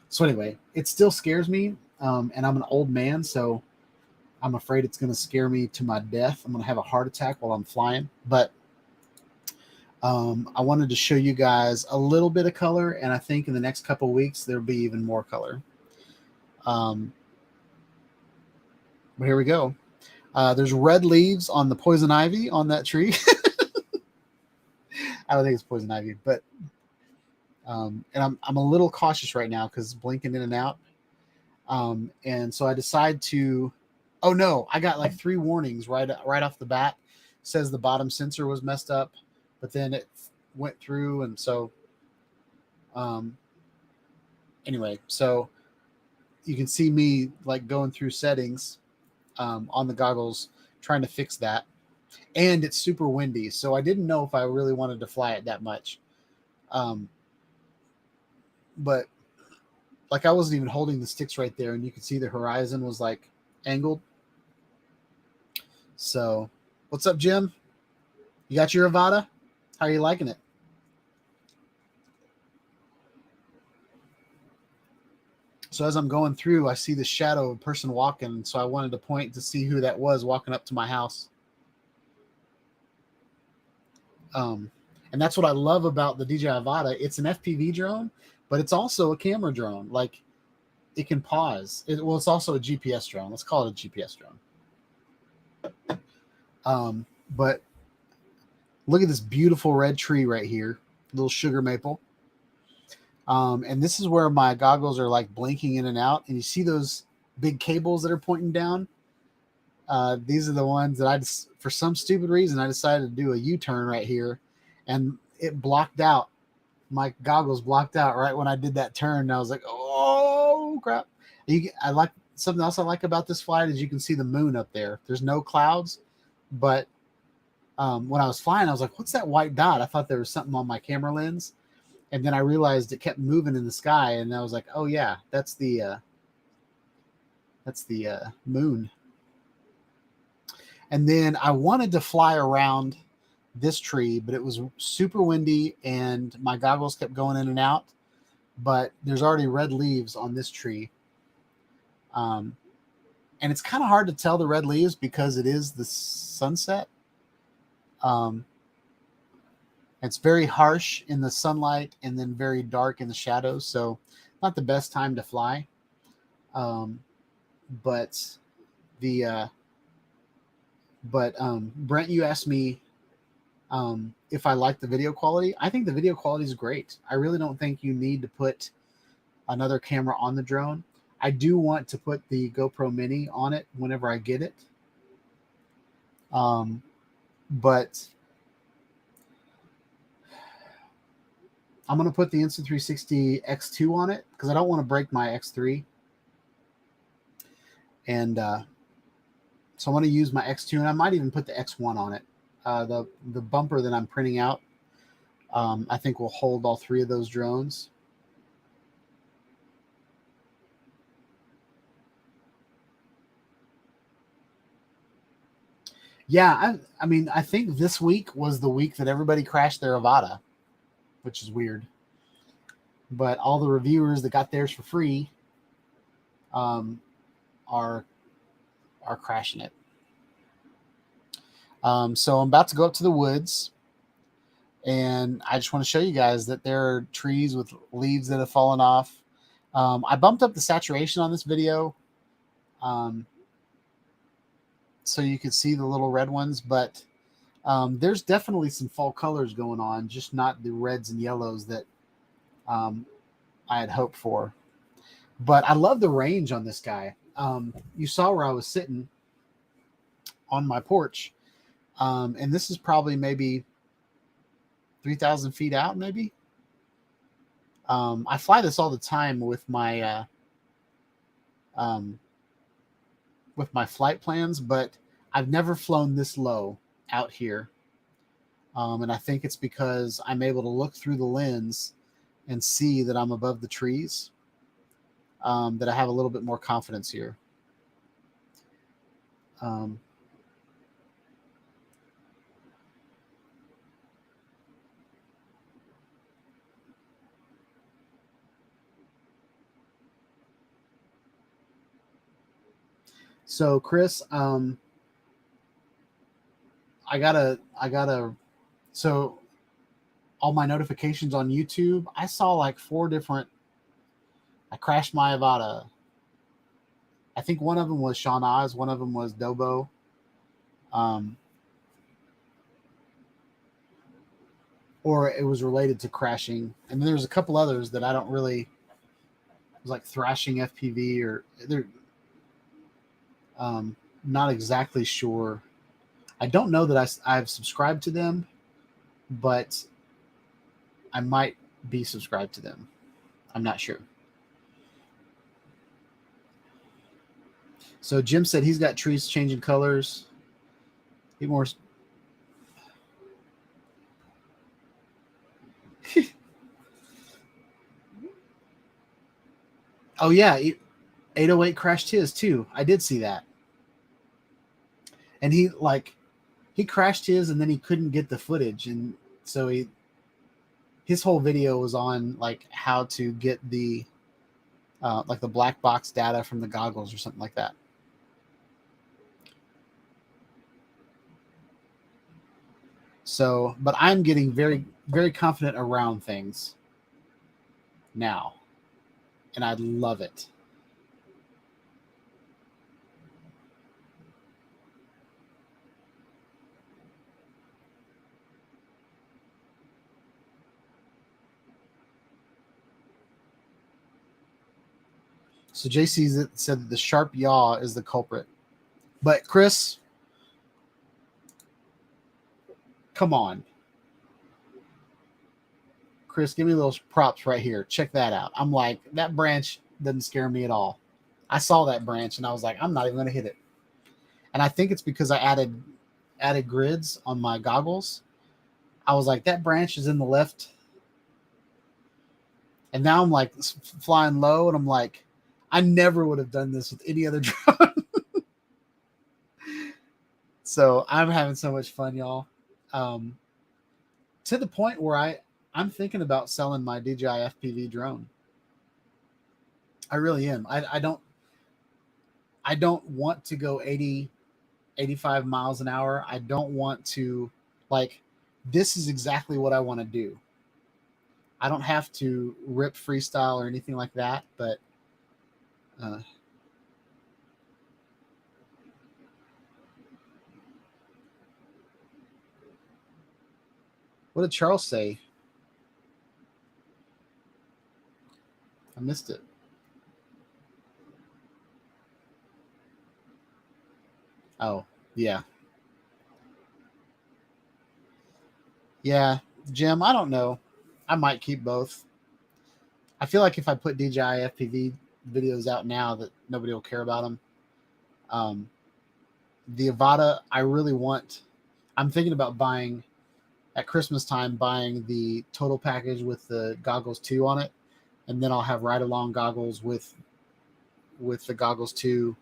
so anyway, it still scares me, and I'm an old man, so I'm afraid it's going to scare me to my death. I'm going to have a heart attack while I'm flying. But I wanted to show you guys a little bit of color, and I think in the next couple of weeks there'll be even more color. But here we go. There's red leaves on the poison ivy on that tree. I don't think it's poison ivy, but and I'm a little cautious right now because it's blinking in and out. And so I decide to, oh no, I got like 3 warnings right off the bat. It says the bottom sensor was messed up, but then it went through, and so anyway, so you can see me like going through settings on the goggles trying to fix that. And it's super windy, so I didn't know if I really wanted to fly it that much. But like, I wasn't even holding the sticks right there, and you could see the horizon was like angled. So what's up, Jim? You got your Avata? How are you liking it? So as I'm going through, I see the shadow of a person walking, so I wanted to point to see who that was walking up to my house. And that's what I love about the DJI Avata. It's an FPV drone, but it's also a camera drone. Like, it can pause. Well, it's also a GPS drone. Let's call it a GPS drone. But look at this beautiful red tree right here, little sugar maple. And this is where my goggles are like blinking in and out. And you see those big cables that are pointing down? These are the ones that I just, for some stupid reason, I decided to do a U-turn right here, and it blocked out. My goggles blocked out right when I did that turn. And I was like, oh crap. I like something else I like about this flight is you can see the moon up there. There's no clouds, but when I was flying, I was like, what's that white dot? I thought there was something on my camera lens. And then I realized it kept moving in the sky, and I was like, oh yeah, that's the moon. And then I wanted to fly around this tree, but it was super windy and my goggles kept going in and out. But there's already red leaves on this tree. And it's kind of hard to tell the red leaves because it is the sunset. It's very harsh in the sunlight and then very dark in the shadows. So not the best time to fly. But Brent, you asked me if I like the video quality. I think the video quality is great. I really don't think you need to put another camera on the drone. I do want to put the GoPro Mini on it whenever I get it. But I'm going to put the Insta360 X2 on it because I don't want to break my X3. And so I'm going to use my X2, and I might even put the X1 on it. The bumper that I'm printing out, I think will hold all three of those drones. Yeah, I mean, I think this week was the week that everybody crashed their Avata, which is weird. But all the reviewers that got theirs for free are crashing it. So I'm about to go up to the woods, and I just want to show you guys that there are trees with leaves that have fallen off. I bumped up the saturation on this video so you could see the little red ones, but there's definitely some fall colors going on, just not the reds and yellows that I had hoped for. But I love the range on this guy. You saw where I was sitting on my porch, and this is probably maybe 3,000 feet out, maybe. I fly this all the time with my flight plans, but I've never flown this low out here. And I think it's because I'm able to look through the lens and see that I'm above the trees, that I have a little bit more confidence here. So Chris, I gotta, so all my notifications on YouTube, I saw like 4 different, I crashed my Avata. I think one of them was Sean Oz, one of them was Dobo. Or it was related to crashing. And then there's a couple others that I don't really, it was like Thrashing FPV, or they're not exactly sure. I don't know that I've subscribed to them, but I might be subscribed to them. I'm not sure. So Jim said he's got trees changing colors. More. Oh yeah, 808 crashed his too. I did see that. And he crashed his, and then he couldn't get the footage, and so his whole video was on like how to get the like the black box data from the goggles or something like that. So, but I'm getting very, very confident around things now, and I love it. So JC said that the sharp yaw is the culprit. But Chris, come on. Chris, give me those props right here. Check that out. I'm like, that branch doesn't scare me at all. I saw that branch and I was like, I'm not even going to hit it. And I think it's because I added grids on my goggles. I was like, that branch is in the left. And now I'm like flying low, and I'm like, I never would have done this with any other drone. So I'm having so much fun, y'all. to the point where I'm thinking about selling my DJI FPV drone. I really am. I don't want to go 80, 85 miles an hour. I don't want to, like, this is exactly what I want to do. I don't have to rip freestyle or anything like that, but what did Charles say? I missed it. Oh, yeah. Yeah, Jim, I don't know. I might keep both. I feel like if I put DJI FPV videos out now, that nobody will care about them. The Avata, I really want. I'm thinking about buying at Christmas time, buying the total package with the goggles 2 on it, and then I'll have ride along goggles with the goggles 2.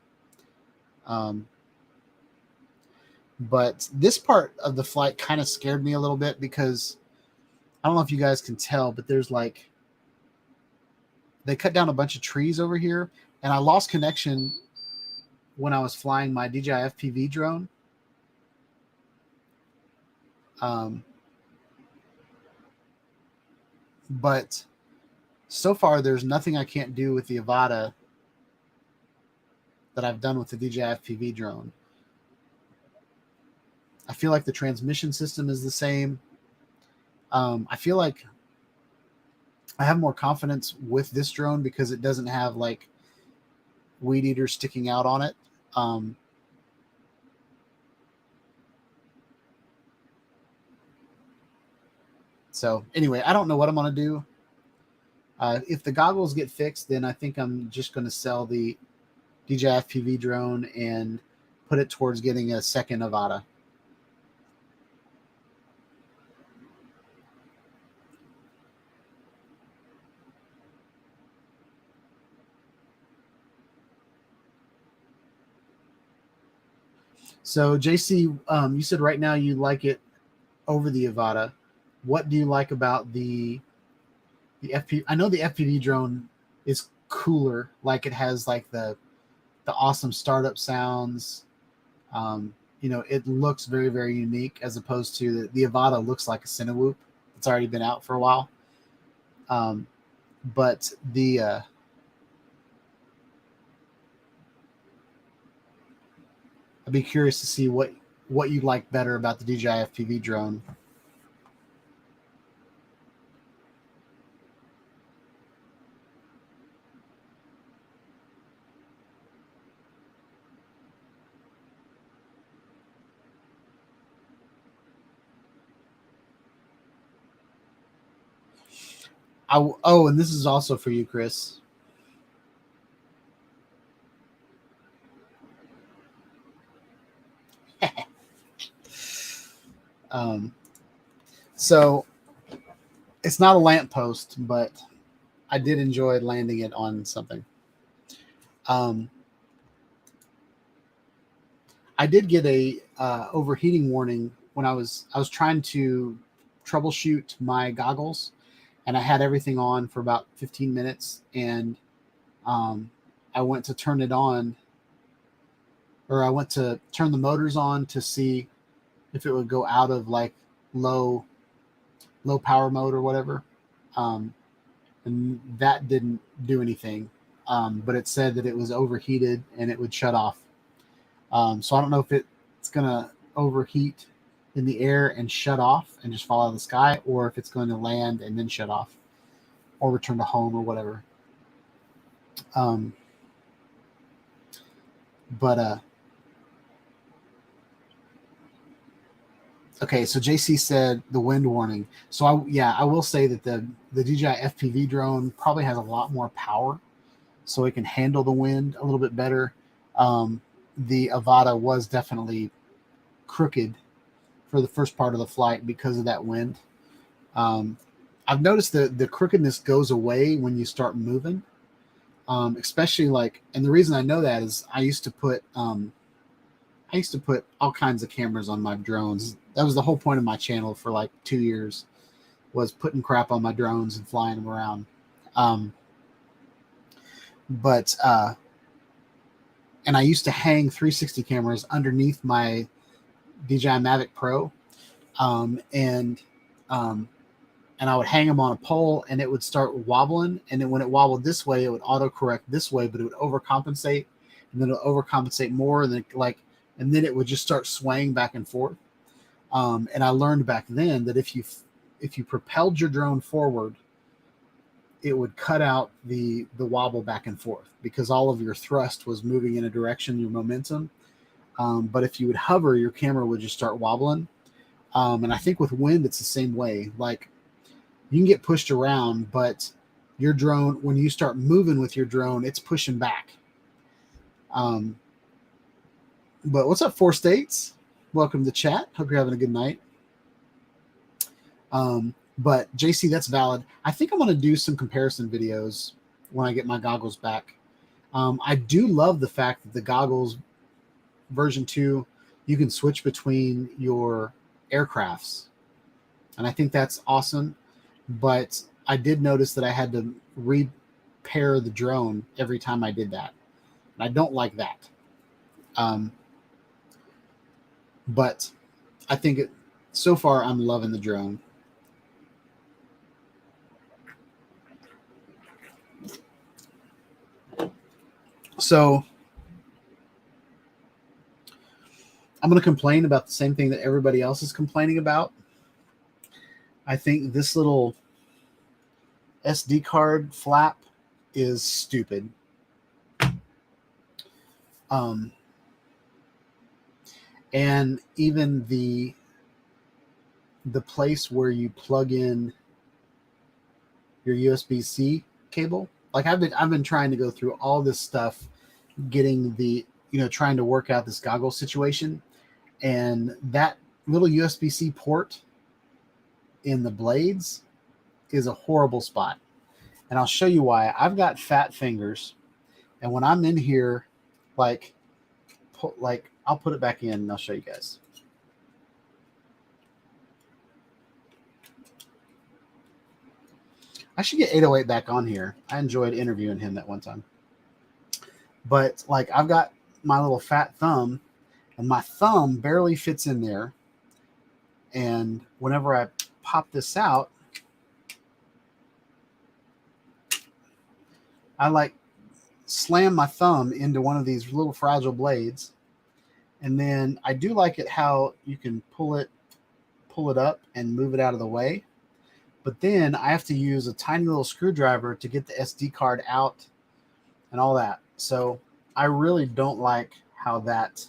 But this part of the flight kind of scared me a little bit because I don't know if you guys can tell, but there's like, they cut down a bunch of trees over here, and I lost connection when I was flying my DJI FPV drone. But so far, there's nothing I can't do with the Avata that I've done with the DJI FPV drone. I feel like the transmission system is the same. I feel like I have more confidence with this drone because it doesn't have like weed eaters sticking out on it. So anyway, I don't know what I'm going to do. If the goggles get fixed, then I think I'm just going to sell the DJI FPV drone and put it towards getting a second Avata. So JC, you said right now you like it over the Avata. What do you like about the FPV? I know the FPV drone is cooler. Like it has like the awesome startup sounds. It looks very, very unique as opposed to the Avata looks like a Cinewhoop. It's already been out for a while. But I'd be curious to see what you like better about the DJI FPV drone. And this is also for you, Chris. So it's not a lamppost, but I did enjoy landing it on something. I did get a overheating warning when I was trying to troubleshoot my goggles, and I had everything on for about 15 minutes, and I went to turn it on, or I went to turn the motors on to see if it would go out of like low power mode or whatever. And that didn't do anything. But it said that it was overheated and it would shut off. So I don't know if it's going to overheat in the air and shut off and just fall out of the sky, or if it's going to land and then shut off or return to home or whatever. Okay, so JC said the wind warning. So I will say that the DJI FPV drone probably has a lot more power, so it can handle the wind a little bit better. The Avata was definitely crooked for the first part of the flight because of that wind. I've noticed that the crookedness goes away when you start moving, especially like, and the reason I know that is I used to put all kinds of cameras on my drones. That was the whole point of my channel for like 2 years, was putting crap on my drones and flying them around. And I used to hang 360 cameras underneath my DJI Mavic Pro, and I would hang them on a pole, and it would start wobbling. And then when it wobbled this way, it would autocorrect this way, but it would overcompensate, and then it would overcompensate more, and then it would just start swaying back and forth. And I learned back then that if you propelled your drone forward, it would cut out the wobble back and forth, because all of your thrust was moving in a direction, your momentum. But if you would hover, your camera would just start wobbling. And I think with wind, it's the same way. Like, you can get pushed around, but your drone, when you start moving with your drone, it's pushing back. But what's up, 4 States? Welcome to chat. Hope you're having a good night. But JC, that's valid. I think I'm going to do some comparison videos when I get my goggles back. I do love the fact that the goggles version 2, you can switch between your aircrafts, and I think that's awesome. But I did notice that I had to repair the drone every time I did that, and I don't like that. But I think so far I'm loving the drone. So I'm going to complain about the same thing that everybody else is complaining about. I think this little SD card flap is stupid. And even the place where you plug in your USB-C cable, like I've been trying to go through all this stuff, getting trying to work out this goggle situation, and that little USB-C port in the blades is a horrible spot. And I'll show you why. I've got fat fingers, and when I'm in here, I'll put it back in and I'll show you guys. I should get 808 back on here. I enjoyed interviewing him that one time. But like, I've got my little fat thumb, and my thumb barely fits in there. And whenever I pop this out, I slam my thumb into one of these little fragile blades. And then I do like it how you can pull it up and move it out of the way. But then I have to use a tiny little screwdriver to get the SD card out and all that. So I really don't like how that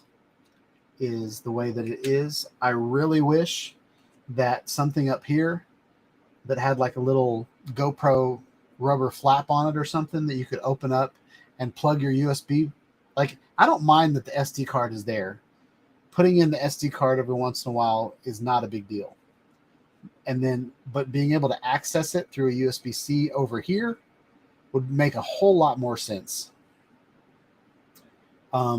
is the way that it is. I really wish that something up here that had like a little GoPro rubber flap on it or something that you could open up and plug your USB. Like, I don't mind that the SD card is there. Putting in the SD card every once in a while is not a big deal. But being able to access it through a USB-C over here would make a whole lot more sense.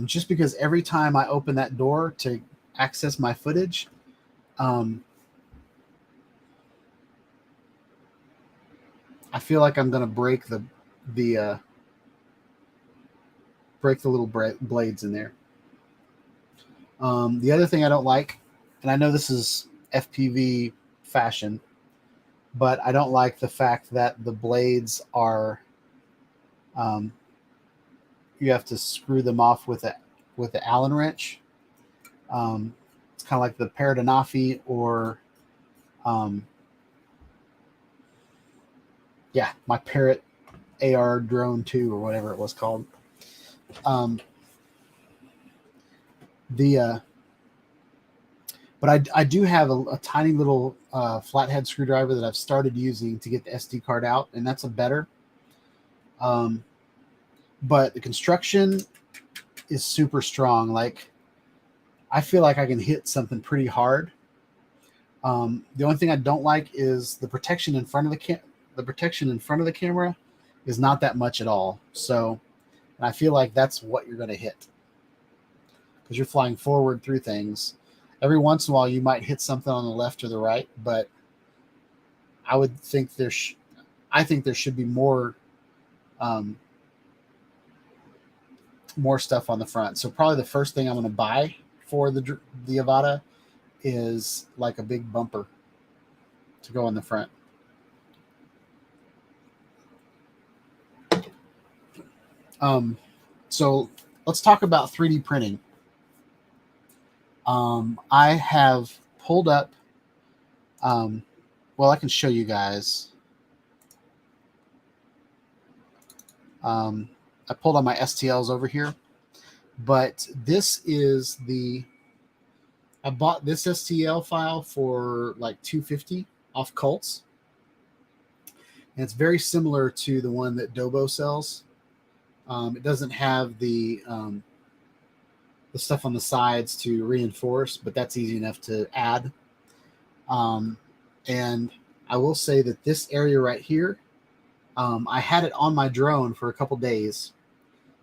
Just because every time I open that door to access my footage, I feel like I'm going to break the little blades in there. The other thing I don't like, and I know this is FPV fashion, but I don't like the fact that the blades are, you have to screw them off with the Allen wrench. It's kind of like the Paradanafi or, my Parrot AR Drone 2 or whatever it was called. But I do have a tiny little flathead screwdriver that I've started using to get the SD card out, and that's a better. But the construction is super strong. Like, I feel like I can hit something pretty hard. The only thing I don't like is the protection in front of the camera is not that much at all. So, and I feel like that's what you're going to hit, because you're flying forward through things. Every once in a while, you might hit something on the left or the right, but I would think I think there should be more more stuff on the front. So probably the first thing I'm going to buy for the Avata is like a big bumper to go on the front. So let's talk about 3D printing. I have pulled up, well, I can show you guys. I pulled on my STLs over here, but this is I bought this STL file for like $250 off Cults. And it's very similar to the one that Dobo sells. It doesn't have the stuff on the sides to reinforce, but that's easy enough to add. And I will say that this area right here, I had it on my drone for a couple days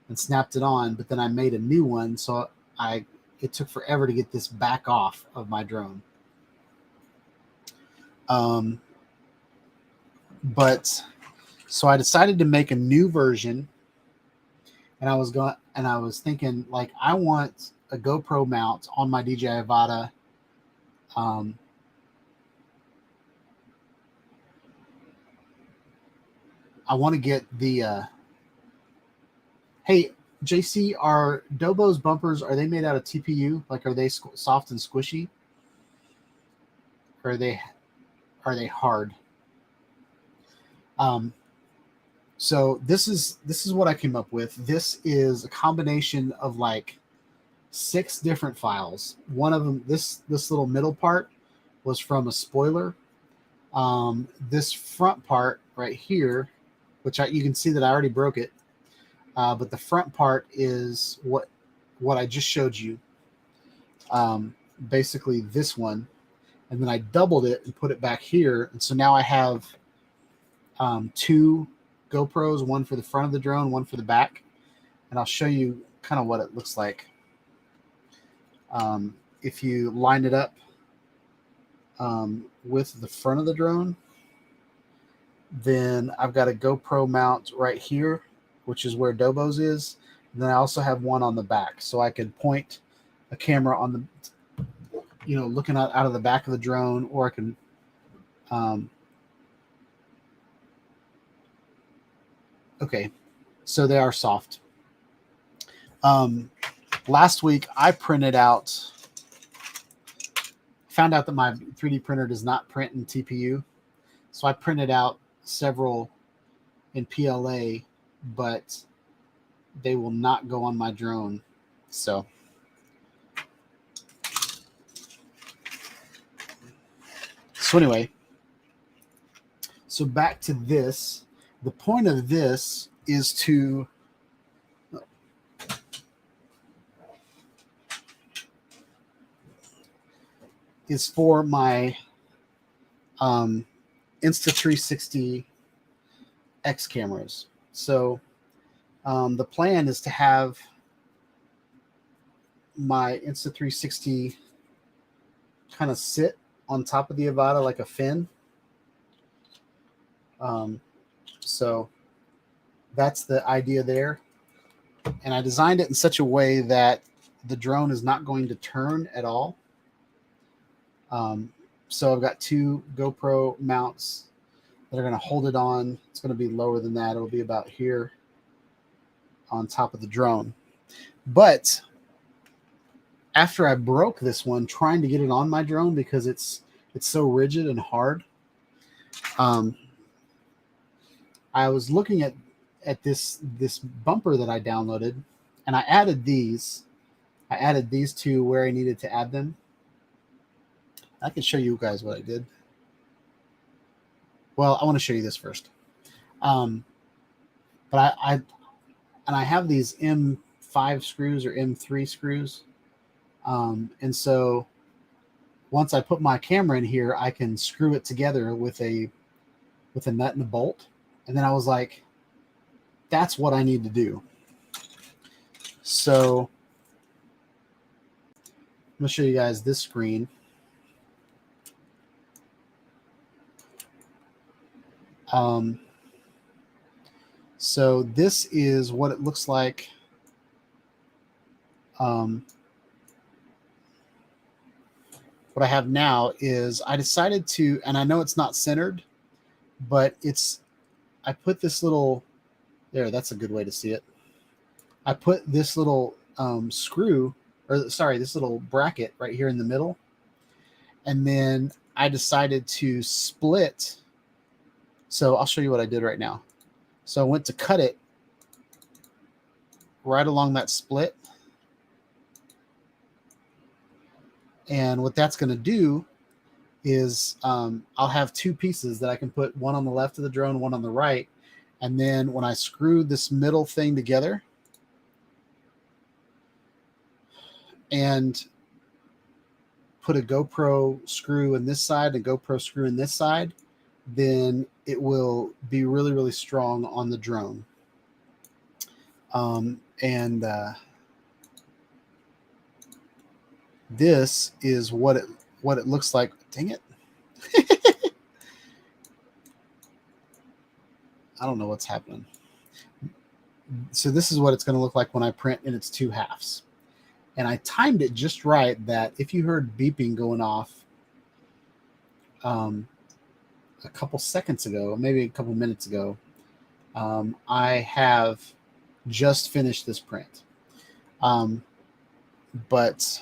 and snapped it on, but then I made a new one, so it took forever to get this back off of my drone. But so I decided to make a new version, and I was thinking, like, I want a GoPro mount on my DJI Avata. I want to get the hey, JC, are Dobo's bumpers, are they made out of TPU? Like, are they soft and squishy? Or are they hard? So this is what I came up with. This is a combination of like 6 different files. One of them, this little middle part, was from a spoiler. This front part right here, which you can see that I already broke it. But the front part is what I just showed you. Basically this one, and then I doubled it and put it back here, and so now I have 2 GoPros, one for the front of the drone, one for the back, and I'll show you kind of what it looks like. If you line it up with the front of the drone, then I've got a GoPro mount right here, which is where Dobo's is. And then I also have one on the back, so I could point a camera on the, looking out of the back of the drone, or I can, okay, so they are soft. Last week I found out that my 3D printer does not print in TPU, so I printed out several in PLA, but they will not go on my drone. So anyway, so back to this. The point of this is for my Insta360 X cameras. So the plan is to have my Insta360 kind of sit on top of the Avata like a fin. So that's the idea there. And I designed it in such a way that the drone is not going to turn at all. So I've got 2 GoPro mounts that are going to hold it on. It's going to be lower than that. It'll be about here on top of the drone. But after I broke this one trying to get it on my drone because it's so rigid and hard, I was looking at this bumper that I downloaded, and I added these. I added these 2 where I needed to add them. I can show you guys what I did. Well, I want to show you this first. But I have these M5 screws or M3 screws. And so once I put my camera in here, I can screw it together with a nut and a bolt. And then I was like, that's what I need to do. So going to show you guys this screen. So this is what it looks like. What I have now is I decided to, and I know it's not centered, but I put this little, there, that's a good way to see it. I put this little screw, or sorry, this little bracket right here in the middle. And then I decided to split. So I'll show you what I did right now. So I went to cut it right along that split. And what that's going to do is I'll have two pieces that I can put, one on the left of the drone, one on the right. And then when I screw this middle thing together and put a GoPro screw in this side and a GoPro screw in this side, then it will be really, really strong on the drone. This is what it looks like. Dang it. I don't know what's happening. So this is what it's going to look like when I print in its two halves. And I timed it just right that if you heard beeping going off a couple seconds ago, maybe a couple minutes ago, I have just finished this print. But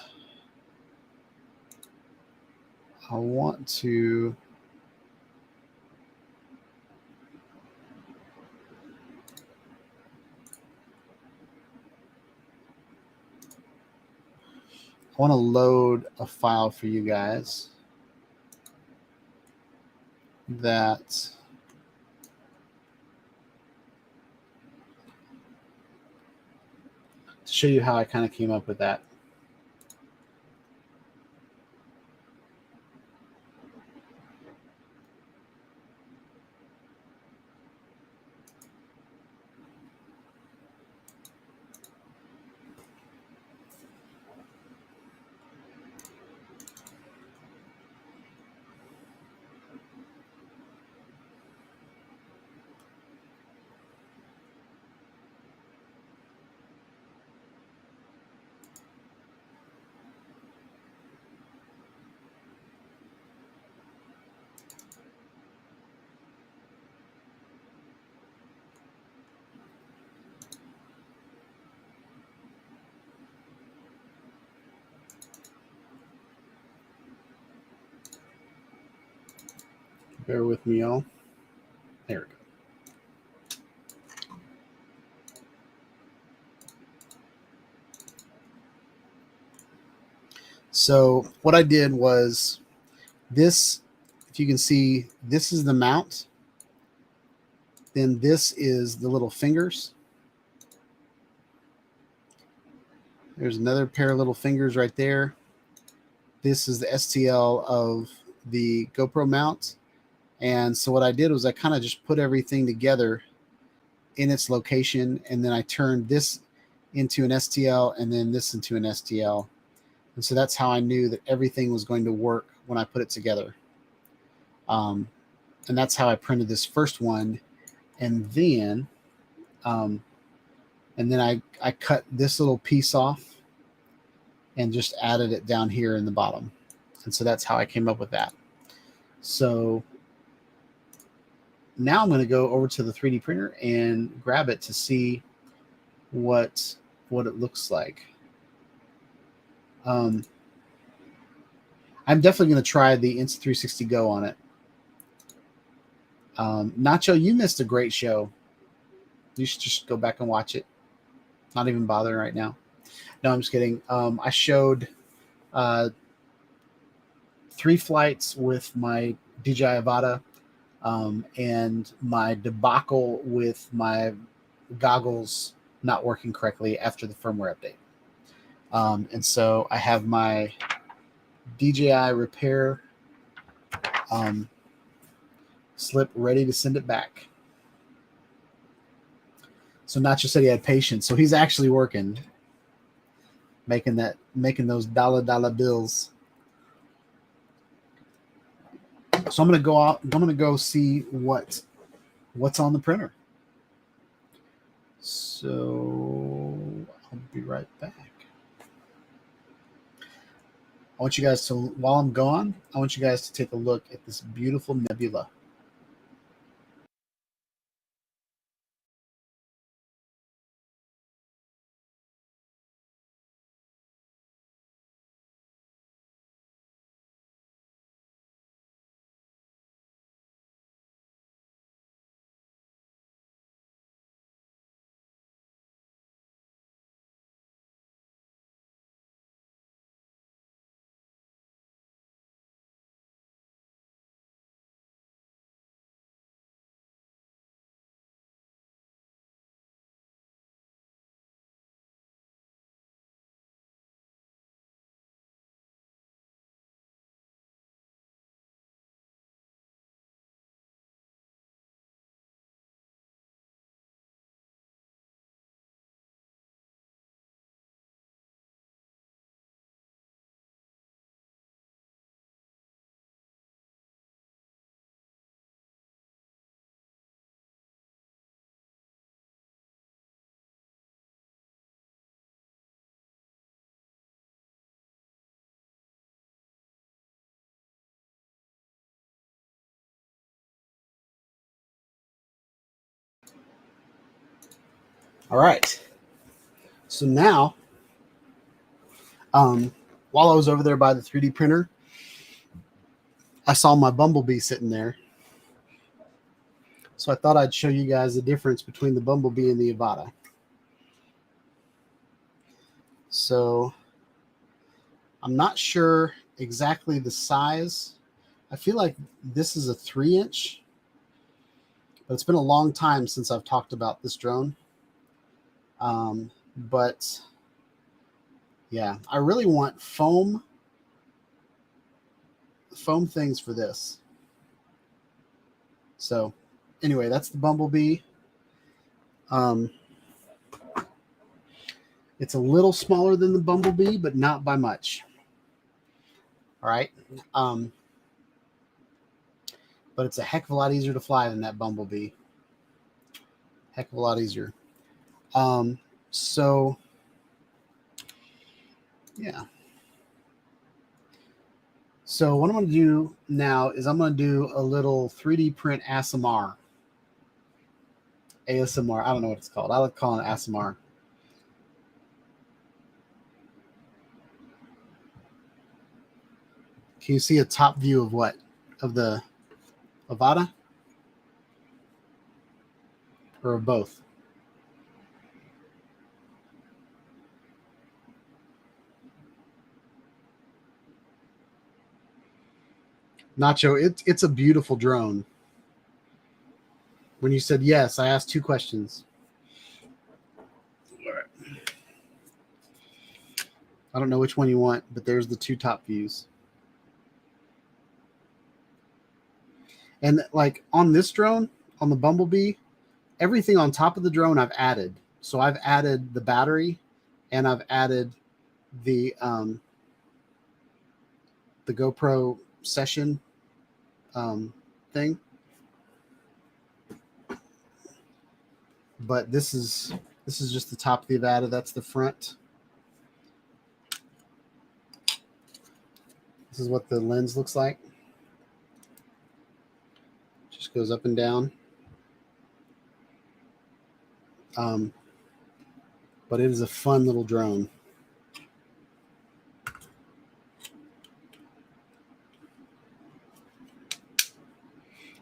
I want to load a file for you guys that to show you how I kind of came up with that. Bear with me, y'all. There we go. So what I did was this, if you can see, this is the mount. Then this is the little fingers. There's another pair of little fingers right there. This is the STL of the GoPro mount. And so what I did was I kind of just put everything together in its location, and then I turned this into an STL and then this into an STL. And so that's how I knew that everything was going to work when I put it together. And that's how I printed this first one. And then I cut this little piece off and just added it down here in the bottom. And so that's how I came up with that. So now I'm going to go over to the 3D printer and grab it to see what it looks like. I'm definitely going to try the Insta360 Go on it. Nacho, you missed a great show. You should just go back and watch it. Not even bothering right now. No, I'm just kidding. I showed 3 flights with my DJI Avata and my debacle with my goggles not working correctly after the firmware update. And so I have my DJI repair slip ready to send it back. So Nacho said he had patience, so he's actually working. making those dollar bills. So I'm gonna go out. I'm gonna go see what's on the printer. So I'll be right back. I want you guys to, while I'm gone, I want you guys to take a look at this beautiful nebula. All right. So now, while I was over there by the 3D printer, I saw my Bumblebee sitting there. So I thought I'd show you guys the difference between the Bumblebee and the Avata. So I'm not sure exactly the size. I feel like this is a 3-inch, but it's been a long time since I've talked about this drone. But yeah, I really want foam things for this. So anyway, that's the Bumblebee. It's a little smaller than the Bumblebee, but not by much. All right. But it's a heck of a lot easier to fly than that Bumblebee. Heck of a lot easier. So yeah. So what I'm going to do now is I'm going to do a little 3D print ASMR. ASMR. I don't know what it's called. I like calling it ASMR. Can you see a top view of what? Of the Avata? Or of both? Nacho, it's a beautiful drone. When you said yes, I asked 2 questions. I don't know which one you want, but there's the 2 top views. And like on this drone, on the Bumblebee, everything on top of the drone I've added. So I've added the battery, and I've added the GoPro session thing. But this is just the top of the Avata. That's the front. This is what the lens looks like. Just goes up and down. But it is a fun little drone.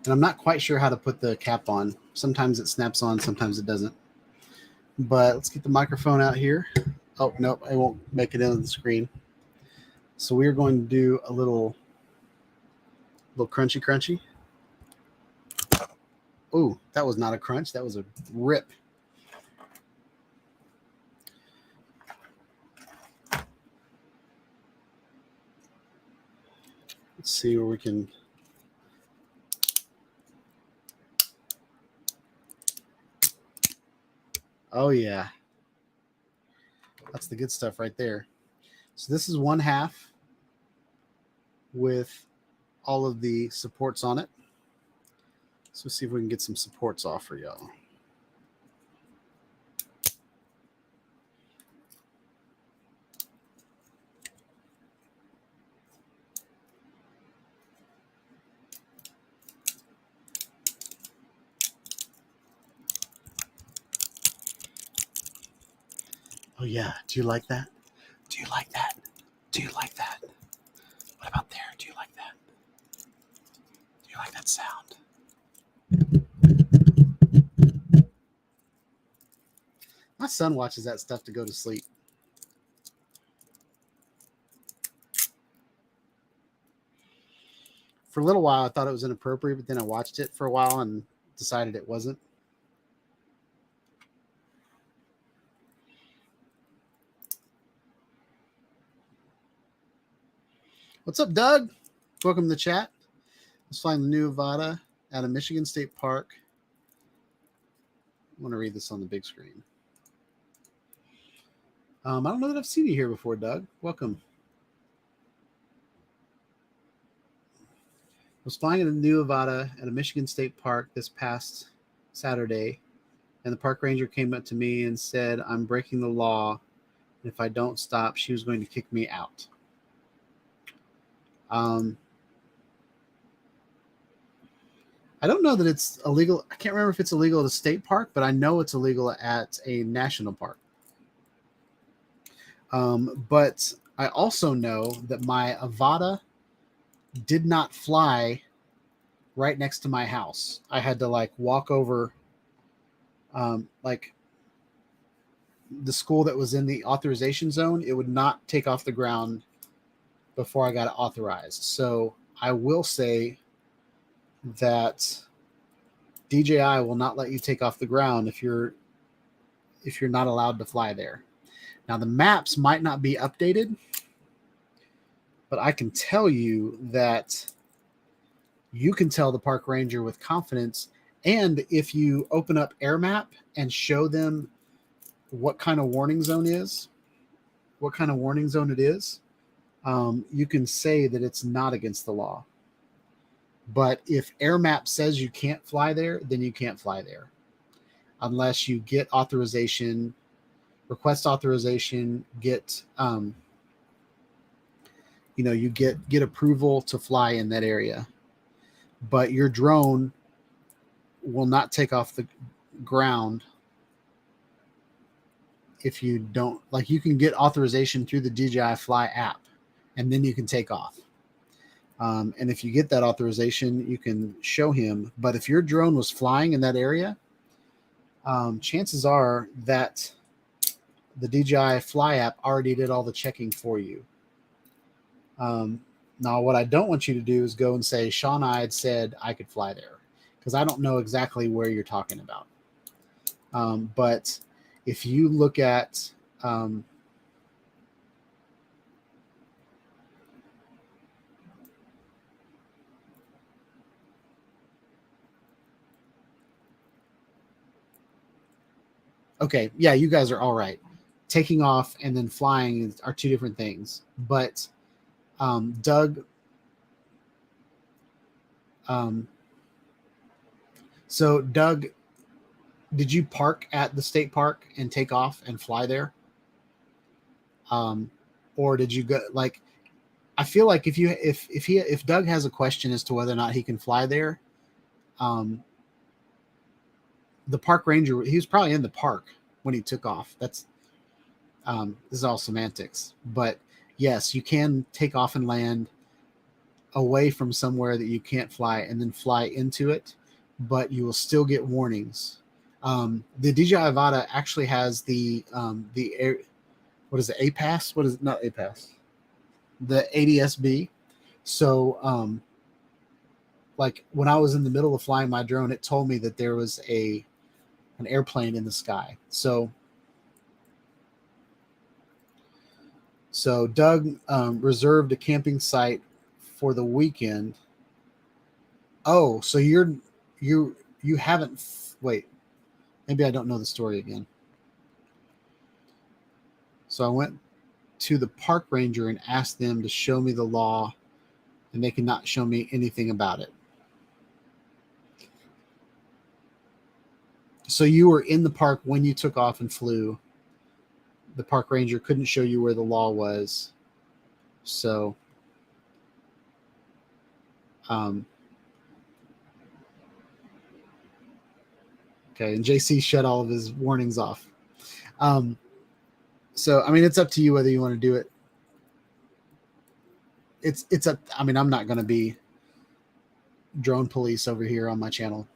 And I'm not quite sure how to put the cap on. Sometimes it snaps on, sometimes it doesn't. But let's get the microphone out here. Oh, nope, I won't make it into the screen. So we're going to do a little crunchy. Ooh, that was not a crunch. That was a rip. Let's see where we can. Oh, yeah. That's the good stuff right there. So this is one half with all of the supports on it. So let's see if we can get some supports off for y'all. Oh yeah, do you like that? Do you like that? Do you like that? What about there? Do you like that? Do you like that sound? My son watches that stuff to go to sleep. For a little while, I thought it was inappropriate, but then I watched it for a while and decided it wasn't. What's up, Doug? Welcome to the chat. Let's find the new Avata at a Michigan State Park. I want to read this on the big screen. I don't know that I've seen you here before, Doug. Welcome. I was flying in a new Avata at a Michigan State Park this past Saturday, and the park ranger came up to me and said, I'm breaking the law, and if I don't stop, she was going to kick me out. I don't know that it's illegal. I can't remember if it's illegal at a state park, but I know it's illegal at a national park. But I also know that my Avata did not fly right next to my house. I had to like walk over like the school that was in the authorization zone. It would not take off the ground before I got it authorized. So I will say that DJI will not let you take off the ground if you're not allowed to fly there. Now the maps might not be updated, but I can tell you that you can tell the park ranger with confidence. And if you open up AirMap and show them what kind of warning zone it is, you can say that it's not against the law. But if AirMap says you can't fly there, then you can't fly there unless you get authorization, request authorization, get you get approval to fly in that area. But your drone will not take off the ground if you don't, like, you can get authorization through the DJI Fly app, and then you can take off. And if you get that authorization, you can show him. But if your drone was flying in that area, chances are that the DJI Fly app already did all the checking for you. Now, what I don't want you to do is go and say, Sean, I had said I could fly there, because I don't know exactly where you're talking about. But if you look at okay, yeah, you guys are all right. Taking off and then flying are two different things. But Doug, so Doug, did you park at the state park and take off and fly there? Or did you go, like, I feel like if Doug has a question as to whether or not he can fly there, the park ranger, he was probably in the park when he took off. That's this is all semantics, but yes, you can take off and land away from somewhere that you can't fly and then fly into it, but you will still get warnings. The DJI Avata actually has the air, what is it, APAS? What is it? Not APAS. The ADS-B. So like when I was in the middle of flying my drone, it told me that there was an airplane in the sky. So Doug reserved a camping site for the weekend. Oh, so you haven't, wait, maybe I don't know the story again. So I went to the park ranger and asked them to show me the law, and they could not show me anything about it. So you were in the park when you took off and flew. The park ranger couldn't show you where the law was. So, okay, and JC shut all of his warnings off. So, I mean, it's up to you whether you want to do it. It's up. I mean, I'm not going to be drone police over here on my channel,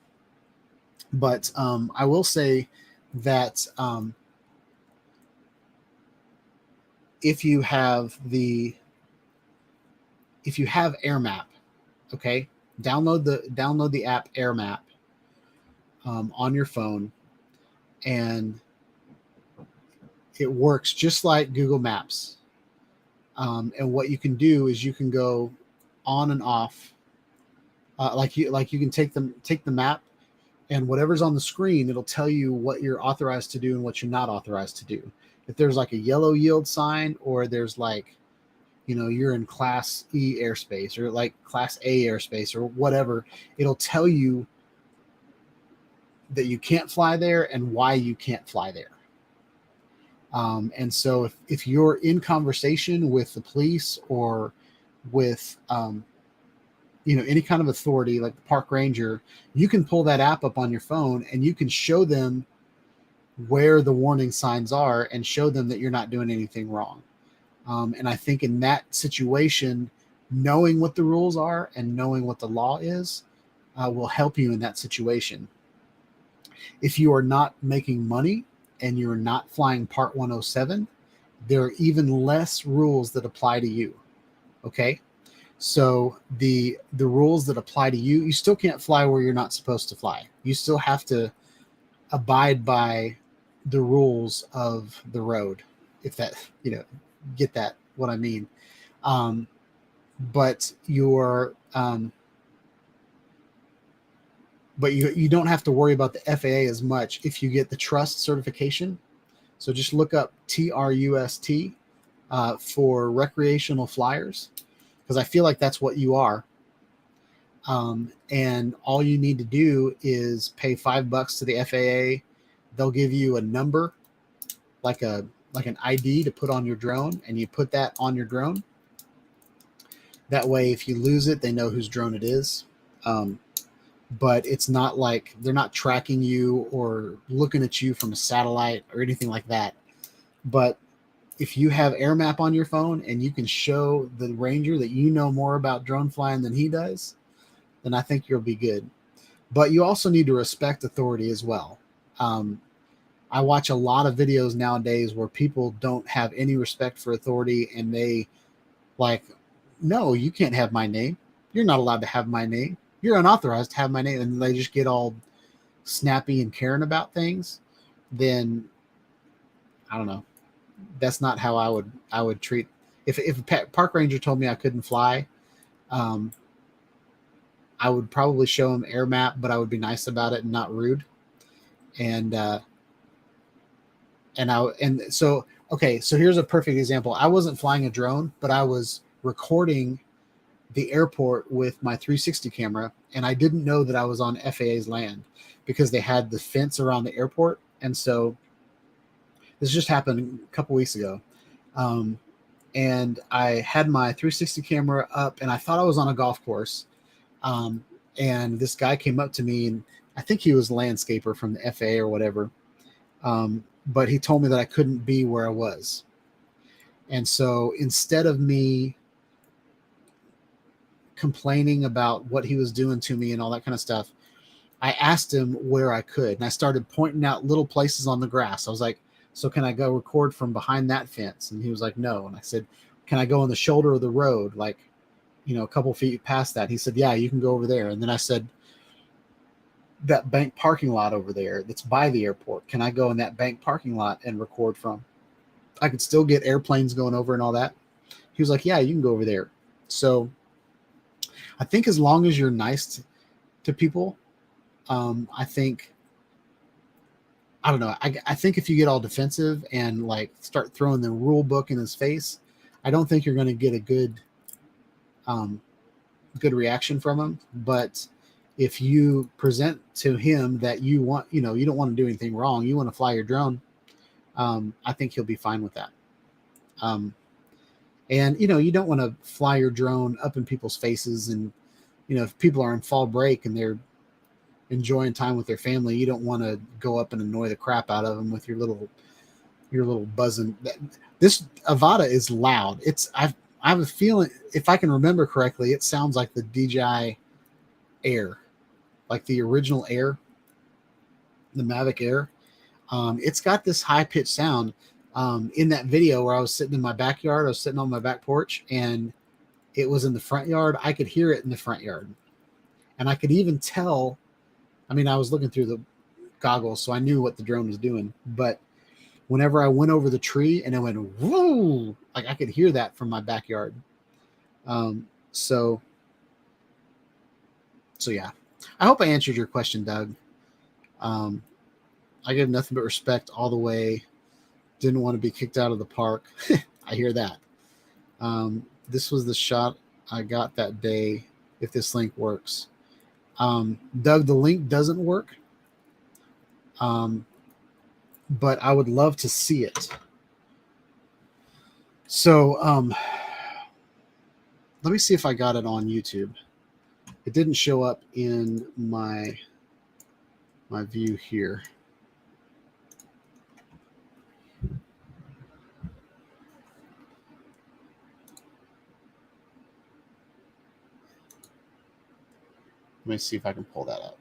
but I will say that if you have AirMap, okay, download the app AirMap on your phone, and it works just like Google Maps. And what you can do is you can go on and off, like you can take the map, and whatever's on the screen, it'll tell you what you're authorized to do and what you're not authorized to do. If there's like a yellow yield sign, or there's like, you're in Class E airspace, or like Class A airspace, or whatever, it'll tell you that you can't fly there and why you can't fly there. And so if you're in conversation with the police or with, any kind of authority like the park ranger, you can pull that app up on your phone and you can show them where the warning signs are and show them that you're not doing anything wrong. And I think in that situation, knowing what the rules are and knowing what the law is will help you in that situation. If you are not making money and you're not flying Part 107, there are even less rules that apply to you. Okay? So the rules that apply to you, you still can't fly where you're not supposed to fly. You still have to abide by the rules of the road, if that, get that, what I mean. But you're, but you don't have to worry about the FAA as much if you get the trust certification. So just look up TRUST for recreational flyers, because I feel like that's what you are. And all you need to do is pay $5 to the FAA. They'll give you a number, like an ID to put on your drone, and you put that on your drone. That way, if you lose it, they know whose drone it is. But it's not like they're not tracking you or looking at you from a satellite or anything like that. But if you have AirMap on your phone and you can show the ranger that you know more about drone flying than he does, then I think you'll be good. But you also need to respect authority as well. I watch a lot of videos nowadays where people don't have any respect for authority, and they like, no, you can't have my name. You're not allowed to have my name. You're unauthorized to have my name. And they just get all snappy and caring about things. Then I don't know. That's not how I would treat. If a park ranger told me I couldn't fly, I would probably show him AirMap, but I would be nice about it and not rude. So here's a perfect example. I wasn't flying a drone, but I was recording the airport with my 360 camera, and I didn't know that I was on FAA's land because they had the fence around the airport. And so this just happened a couple weeks ago. And I had my 360 camera up, and I thought I was on a golf course. And this guy came up to me, and I think he was a landscaper from the FAA or whatever. But he told me that I couldn't be where I was. And so instead of me complaining about what he was doing to me and all that kind of stuff, I asked him where I could. And I started pointing out little places on the grass. I was like, so can I go record from behind that fence? And he was like, no. And I said, can I go on the shoulder of the road, like, a couple feet past that? He said, yeah, you can go over there. And then I said, that bank parking lot over there that's by the airport, can I go in that bank parking lot and record from? I could still get airplanes going over and all that. He was like, yeah, you can go over there. So I think as long as you're nice to people, I think I don't know. I think if you get all defensive and like start throwing the rule book in his face, I don't think you're going to get a good reaction from him. But if you present to him that you want, you don't want to do anything wrong, you want to fly your drone, I think he'll be fine with that. And you don't want to fly your drone up in people's faces, and if people are on fall break and they're enjoying time with their family, you don't want to go up and annoy the crap out of them with your little buzzing. This Avata is loud. I have a feeling, if I can remember correctly, it sounds like the DJI Air, like the original Air, the Mavic Air. It's got this high pitched sound. In that video where I was sitting in my backyard, I was sitting on my back porch, and it was in the front yard. I could hear it in the front yard, and I could even tell. I mean, I was looking through the goggles, so I knew what the drone was doing. But whenever I went over the tree and it went whoa, like I could hear that from my backyard. So yeah, I hope I answered your question, Doug. I give nothing but respect all the way. Didn't want to be kicked out of the park. I hear that. This was the shot I got that day. If this link works. Doug, the link doesn't work. But I would love to see it. So let me see if I got it on YouTube. It didn't show up in my view here. Let me see if I can pull that up.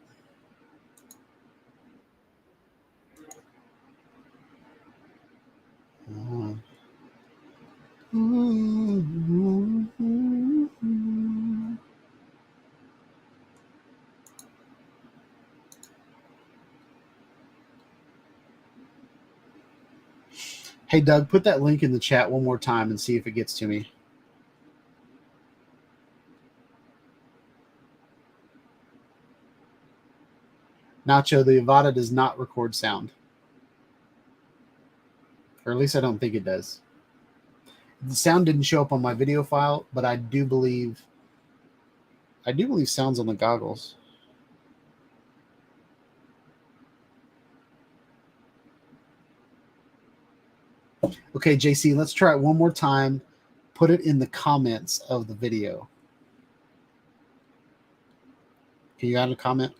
Hey, Doug, put that link in the chat one more time and see if it gets to me. Nacho, the Avata does not record sound. Or at least I don't think it does. The sound didn't show up on my video file, but I do believe sound's on the goggles. Okay, JC, let's try it one more time. Put it in the comments of the video. Can you add a comment?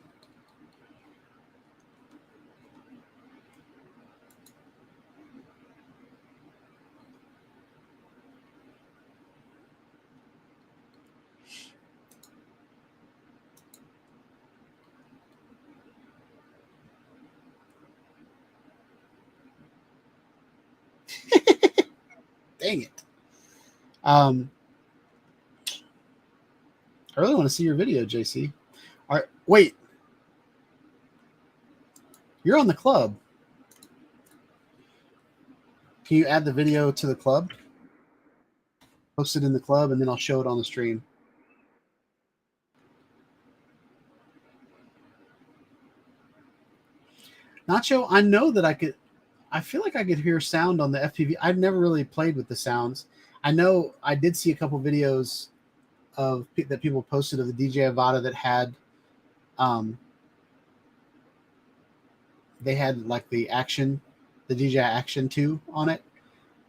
Dang it. I really want to see your video, JC. All right, wait. You're on the club. Can you add the video to the club? Post it in the club, and then I'll show it on the stream. Nacho, I know that I feel like I could hear sound on the FPV. I've never really played with the sounds. I know I did see a couple videos that people posted of the DJI Avata that had, they had like the DJI Action 2 on it,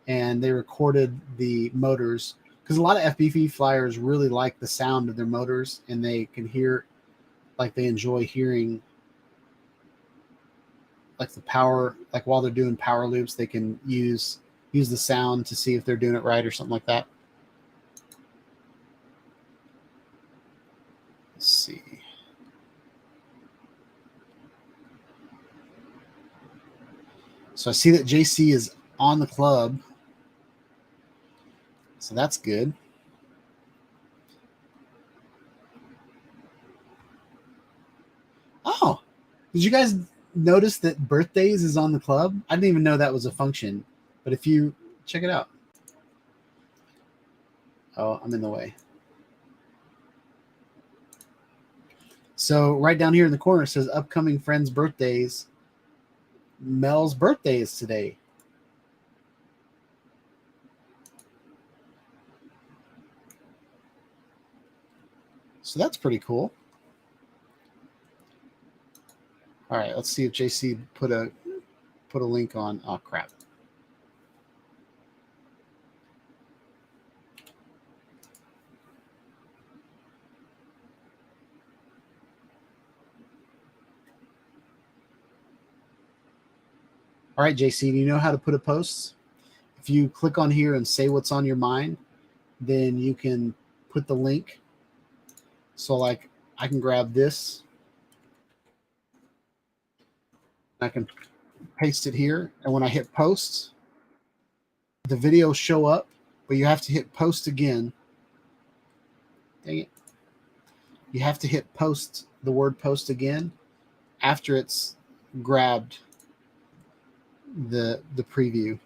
and they recorded the motors, because a lot of FPV flyers really like the sound of their motors, and they can hear, like they enjoy hearing like the power, like while they're doing power loops, they can use the sound to see if they're doing it right or something like that. Let's see. So I see that JC is on the club. So that's good. Oh, did you guys notice that birthdays is on the club? I didn't even know that was a function, but if you check it out. Oh, I'm in the way. So right down here in the corner it says upcoming friends' birthdays. Mel's birthday is today. So that's pretty cool. All right, let's see if JC put a link on. Oh crap. All right, JC, do you know how to put a post? If you click on here and say what's on your mind, then you can put the link. So like I can grab this. I can paste it here. And when I hit post, the video show up, but you have to hit post again. Dang it. You have to hit post, the word post again, after it's grabbed the preview.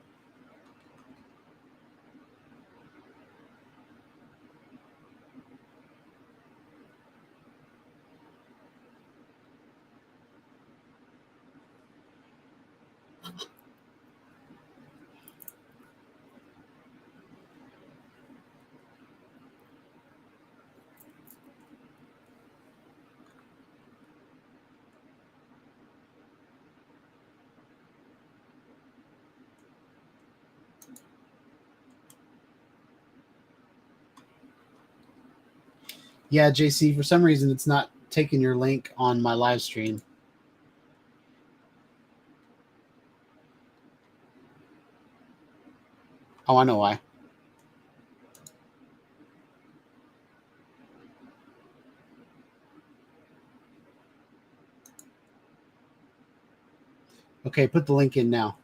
Yeah, JC, for some reason it's not taking your link on my live stream. Oh, I know why. Okay, put the link in now.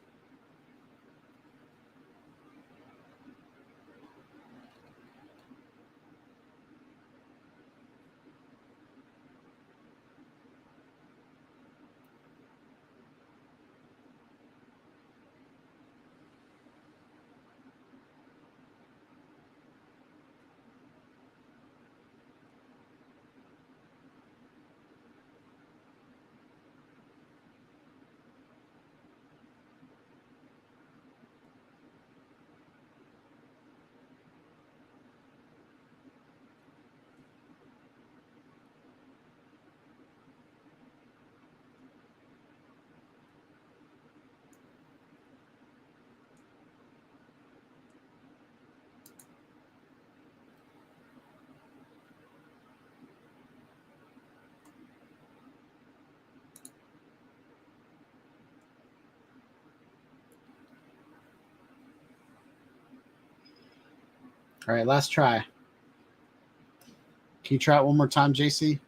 All right, last try. Can you try it one more time, JC?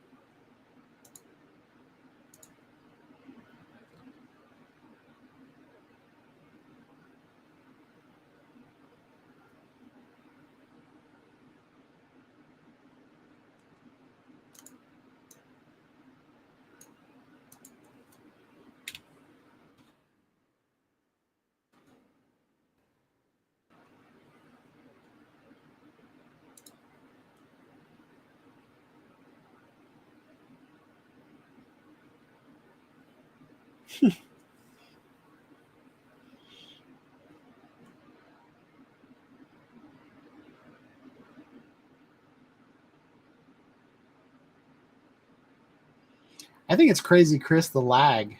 I think it's crazy, Chris, the lag.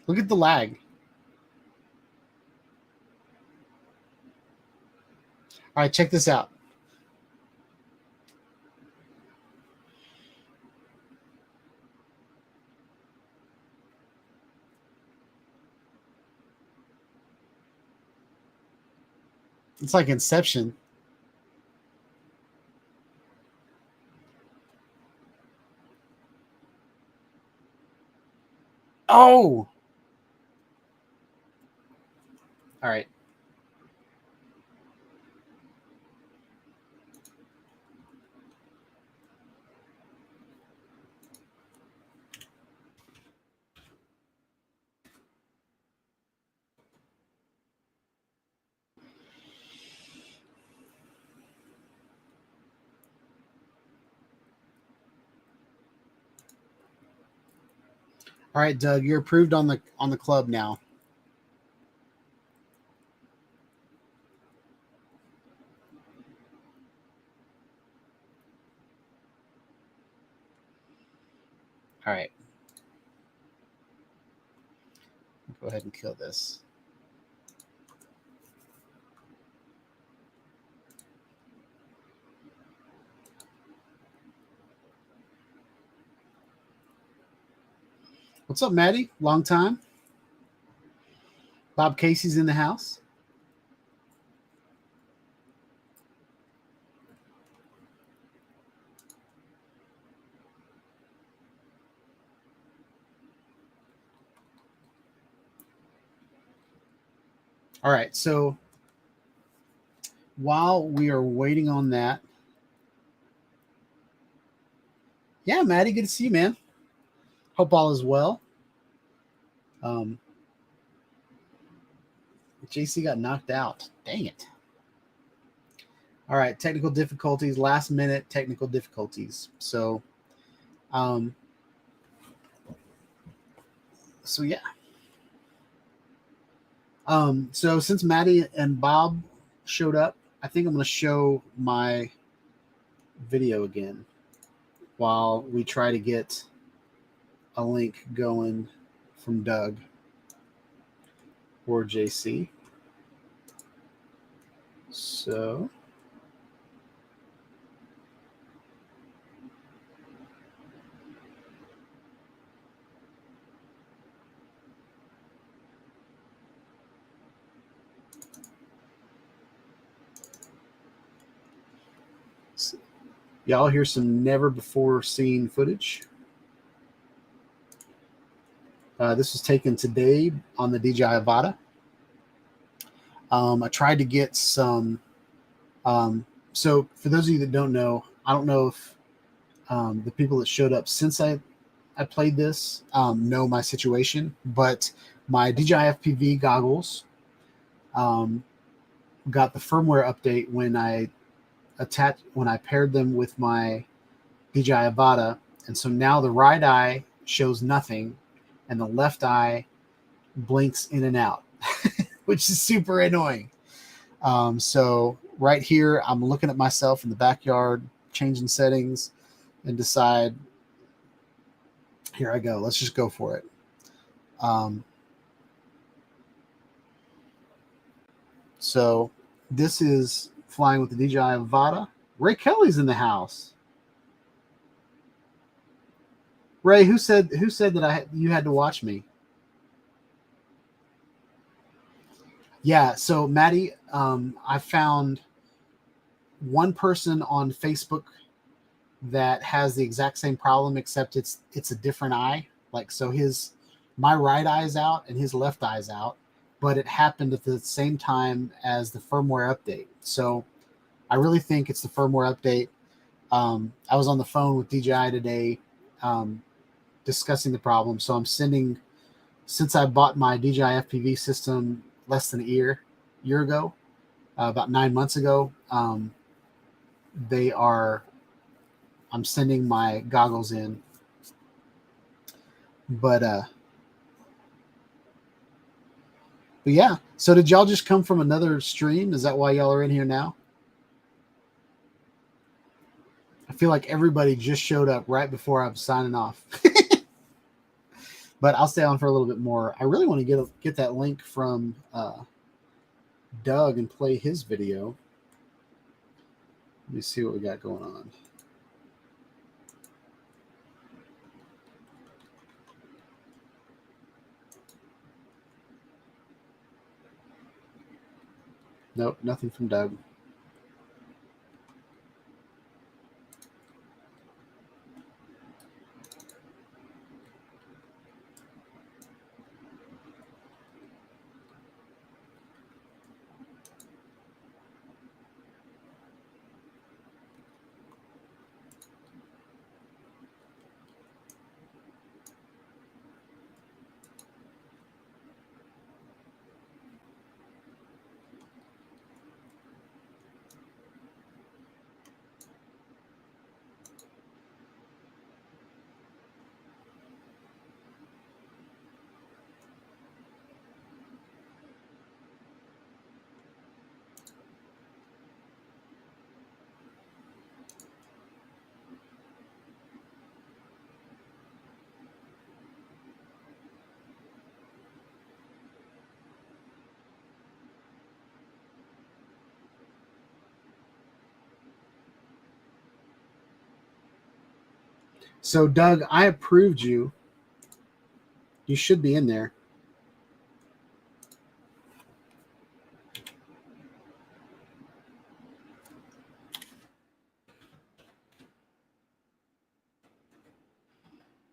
Look at the lag. All right, check this out. It's like Inception. Oh! All right. All right, Doug, you're approved on the club now. All right. Go ahead and kill this. What's up, Maddie? Long time. Bob Casey's in the house. All right, so while we are waiting on that, yeah, Maddie, good to see you, man. Hope all is well. JC got knocked out. Dang it. All right, technical difficulties, last minute technical difficulties. So yeah. So since Maddie and Bob showed up, I think I'm going to show my video again while we try to get a link going from Doug or JC. So y'all hear some never before seen footage. This was taken today on the DJI Avata. I tried to get some. So for those of you that don't know, I don't know if the people that showed up since I played this know my situation, but my DJI FPV goggles got the firmware update when I paired them with my DJI Avata, and so now the right eye shows nothing, and the left eye blinks in and out, which is super annoying. So right here, I'm looking at myself in the backyard, changing settings, and decide, here I go. Let's just go for it. So this is flying with the DJI Avata. Ray Kelly's in the house. Ray, who said that you had to watch me? Yeah, so Maddie, I found one person on Facebook that has the exact same problem, except it's a different eye. Like, so my right eye's out and his left eye's out, but it happened at the same time as the firmware update. So I really think it's the firmware update. I was on the phone with DJI today discussing the problem. So I'm sending, since I bought my DJI FPV system less than a year ago, about 9 months ago, I'm sending my goggles in. But yeah, so did y'all just come from another stream? Is that why y'all are in here now? I feel like everybody just showed up right before I was signing off. But I'll stay on for a little bit more. I really want to get that link from Doug and play his video. Let me see what we got going on. Nope, nothing from Doug. So, Doug, I approved you. You should be in there.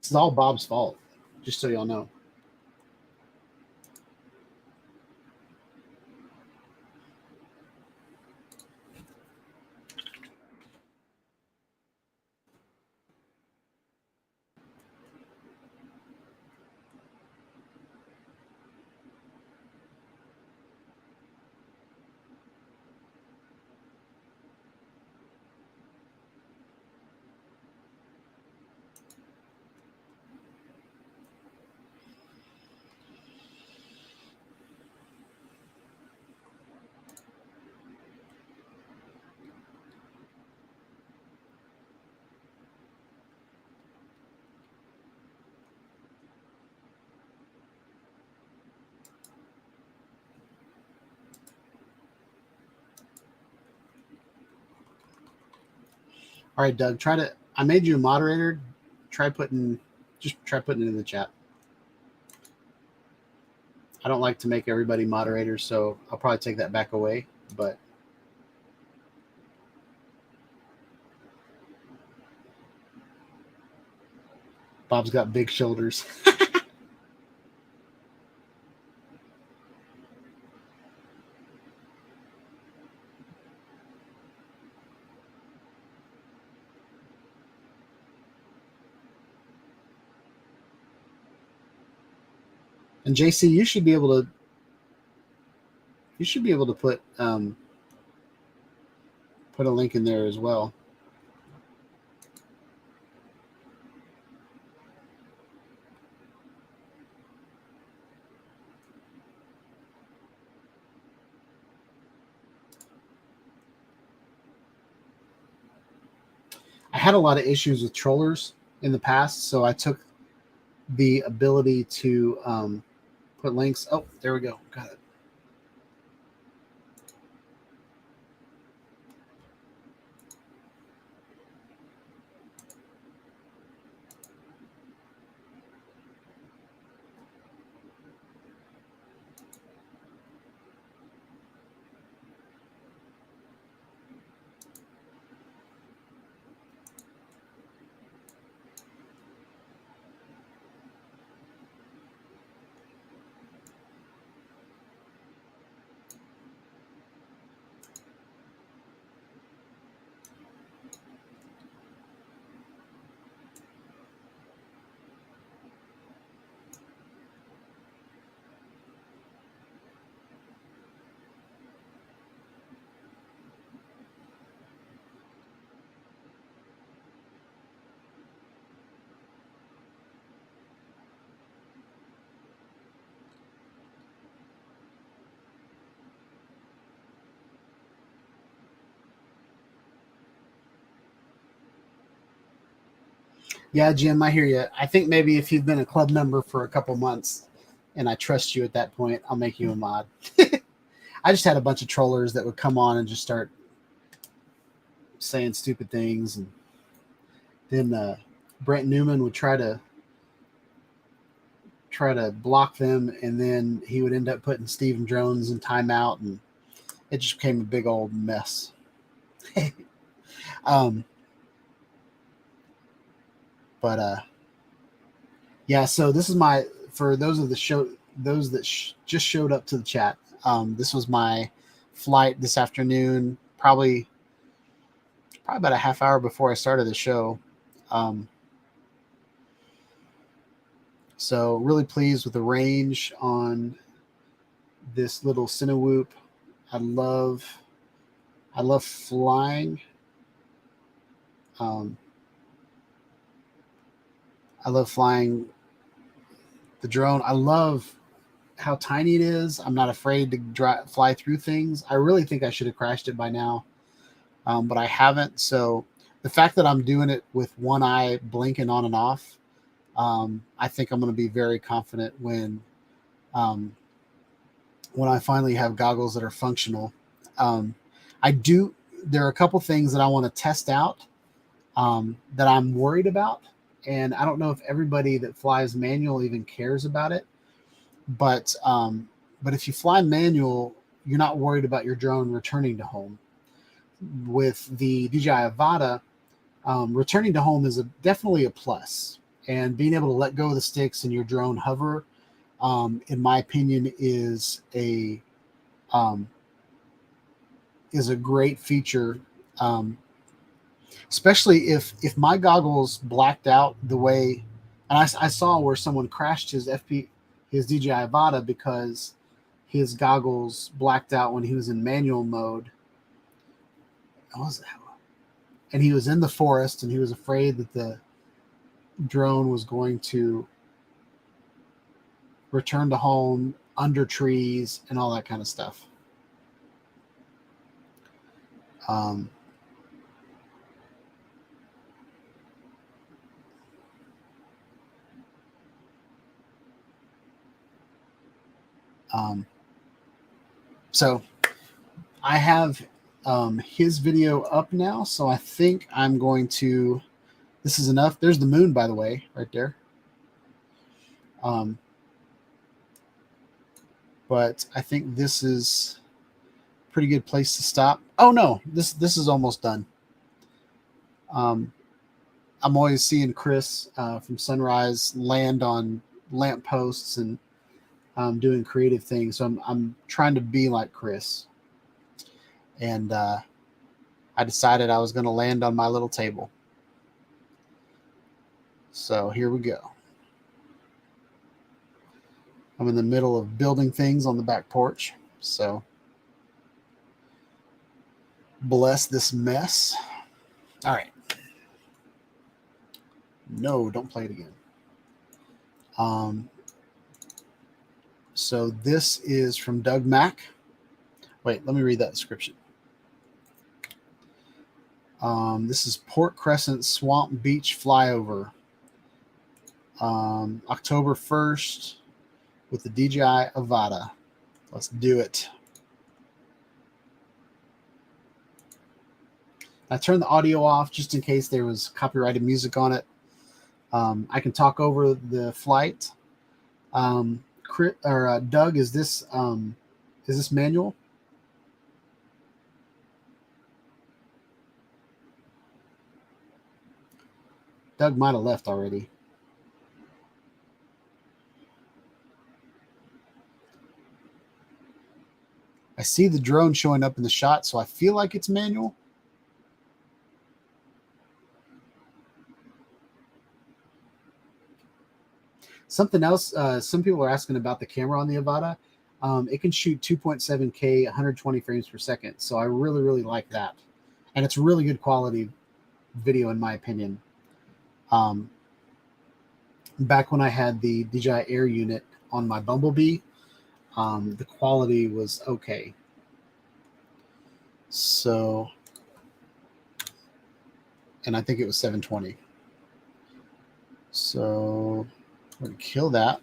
This is all Bob's fault, just so y'all know. All right, Doug, I made you a moderator. Try putting it in the chat. I don't like to make everybody moderators, so I'll probably take that back away, but Bob's got big shoulders. And JC, you should be able to put a link in there as well. I had a lot of issues with trollers in the past, so I took the ability to put links. Oh, there we go. Got it. Yeah, Jim, I hear you. I think maybe if you've been a club member for a couple months and I trust you at that point, I'll make you a mod. I just had a bunch of trollers that would come on and just start saying stupid things. And then Brent Newman would try to block them, and then he would end up putting Steven Jones in timeout, and it just became a big old mess. Yeah, so this is for those of the show, those that just showed up to the chat. This was my flight this afternoon, probably about a half hour before I started the show. So really pleased with the range on this little Cinewhoop. I love flying. I love flying the drone. I love how tiny it is. I'm not afraid to fly through things. I really think I should have crashed it by now, but I haven't. So the fact that I'm doing it with one eye blinking on and off, I think I'm going to be very confident when I finally have goggles that are functional. There are a couple things that I want to test out that I'm worried about. and I don't know if everybody that flies manual even cares about it, but if you fly manual, you're not worried about your drone returning to home. With the DJI Avata, returning to home is definitely a plus, and being able to let go of the sticks and your drone hover, in my opinion, is a great feature, especially if my goggles blacked out the way, and I saw where someone crashed his DJI Avata because his goggles blacked out when he was in manual mode. And he was in the forest, and he was afraid that the drone was going to return to home under trees and all that kind of stuff. So I have his video up now, so I think I'm going to, this is enough. There's the moon, by the way, right there. But I think this is a pretty good place to stop. Oh no, this is almost done. I'm always seeing Chris from Sunrise land on lampposts and doing creative things. So I'm trying to be like Chris. And I decided I was going to land on my little table. So here we go. I'm in the middle of building things on the back porch. So bless this mess. All right. No, don't play it again. So this is from Doug Mack. Wait, let me read that description. This is Port Crescent Swamp Beach Flyover. October 1st with the DJI Avata. Let's do it. I turned the audio off just in case there was copyrighted music on it. I can talk over the flight. Doug, is this manual? Doug might have left already. I see the drone showing up in the shot, so I feel like it's manual. Something else, some people are asking about the camera on the Avata. It can shoot 2.7K, 120 frames per second. So I really, really like that. And it's really good quality video, in my opinion. Back when I had the DJI Air unit on my Bumblebee, the quality was okay. So, and I think it was 720. So we're going to kill that.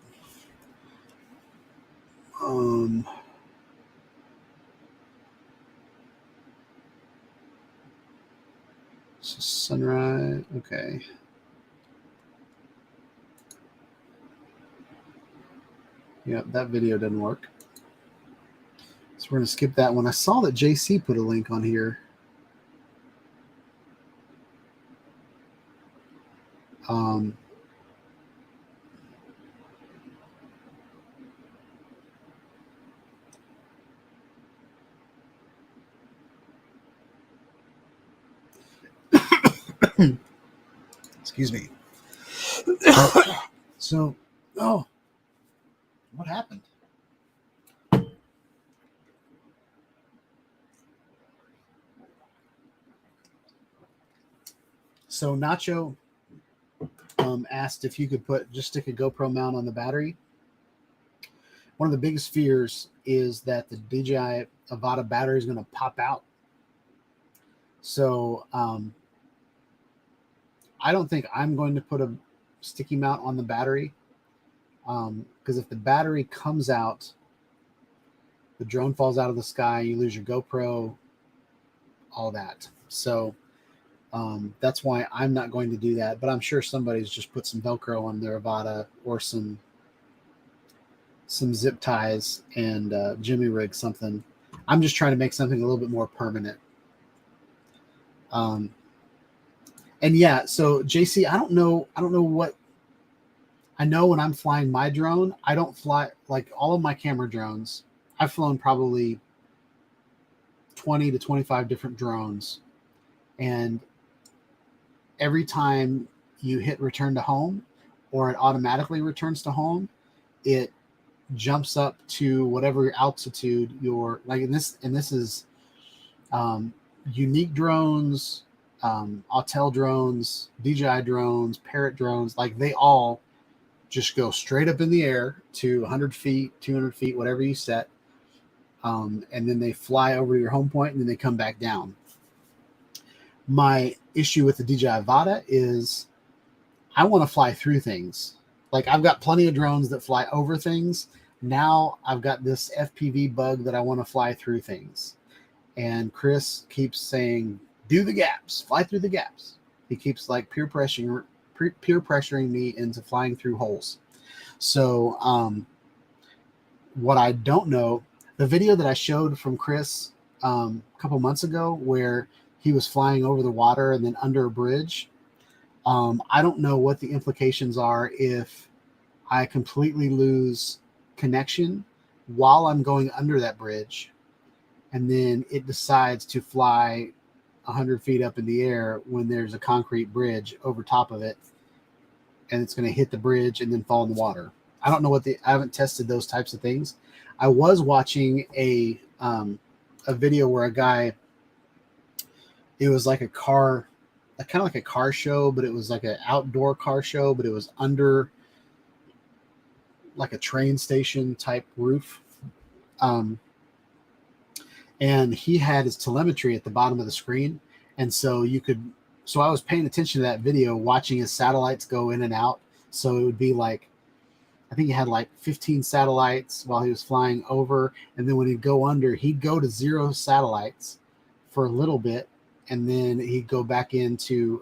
So sunrise, okay. Yep, that video didn't work. So we're going to skip that one. I saw that JC put a link on here. Excuse me. So, oh, what happened? So Nacho asked if you could stick a GoPro mount on the battery. One of the biggest fears is that the DJI Avata battery is going to pop out. So I don't think I'm going to put a sticky mount on the battery, because if the battery comes out, the drone falls out of the sky, you lose your GoPro, all that. So That's why I'm not going to do that. But I'm sure somebody's just put some Velcro on their Avata or some zip ties and jimmy rig something. I'm just trying to make something a little bit more permanent. And yeah, so JC, I don't know what I know when I'm flying my drone. I don't fly like all of my camera drones. I've flown probably 20 to 25 different drones, and every time you hit return to home or it automatically returns to home, it jumps up to whatever altitude you're like. And this is unique drones, Autel drones, DJI drones, Parrot drones, like they all just go straight up in the air to 100 feet, 200 feet, whatever you set. And then they fly over to your home point and then they come back down. My issue with the DJI Avata is I want to fly through things. Like I've got plenty of drones that fly over things. Now I've got this FPV bug that I want to fly through things. And Chris keeps saying, do the gaps, fly through the gaps. He keeps like peer pressuring me into flying through holes. So what I don't know, the video that I showed from Chris a couple months ago where he was flying over the water and then under a bridge, I don't know what the implications are if I completely lose connection while I'm going under that bridge and then it decides to fly 100 feet up in the air when there's a concrete bridge over top of it, and it's going to hit the bridge and then fall in the water. I don't know I haven't tested those types of things. I was watching a video where a guy, it was like a car, kind of like a car show, but it was like an outdoor car show, but it was under like a train station type roof. And he had his telemetry at the bottom of the screen. And so I was paying attention to that video, watching his satellites go in and out. So it would be like, I think he had like 15 satellites while he was flying over. And then when he'd go under, he'd go to 0 satellites for a little bit. And then he'd go back into,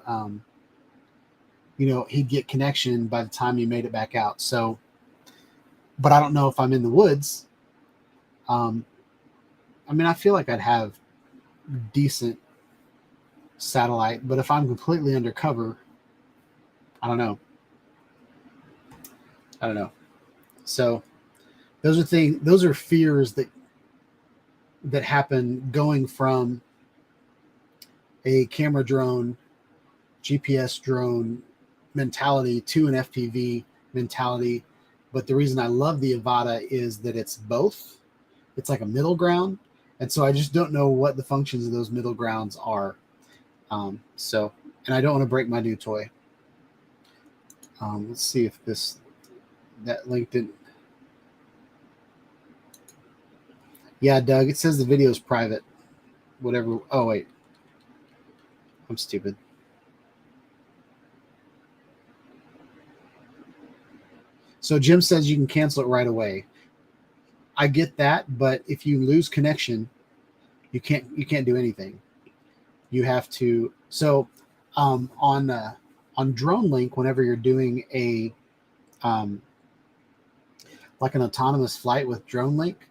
he'd get connection by the time he made it back out. So, but I don't know if I'm in the woods. I feel like I'd have decent satellite, but if I'm completely undercover, I don't know. So those are fears that happen going from a camera drone, GPS drone mentality to an FPV mentality. But the reason I love the Avata is that it's both. It's like a middle ground. And so I just don't know what the functions of those middle grounds are. And I don't want to break my new toy. Let's see if that link didn't. Yeah, Doug, it says the video is private. Whatever. Oh, wait. I'm stupid. So Jim says you can cancel it right away. I get that, but if you lose connection, you can't do anything. You have to. So on Drone Link, whenever you're doing a like an autonomous flight with Drone Link,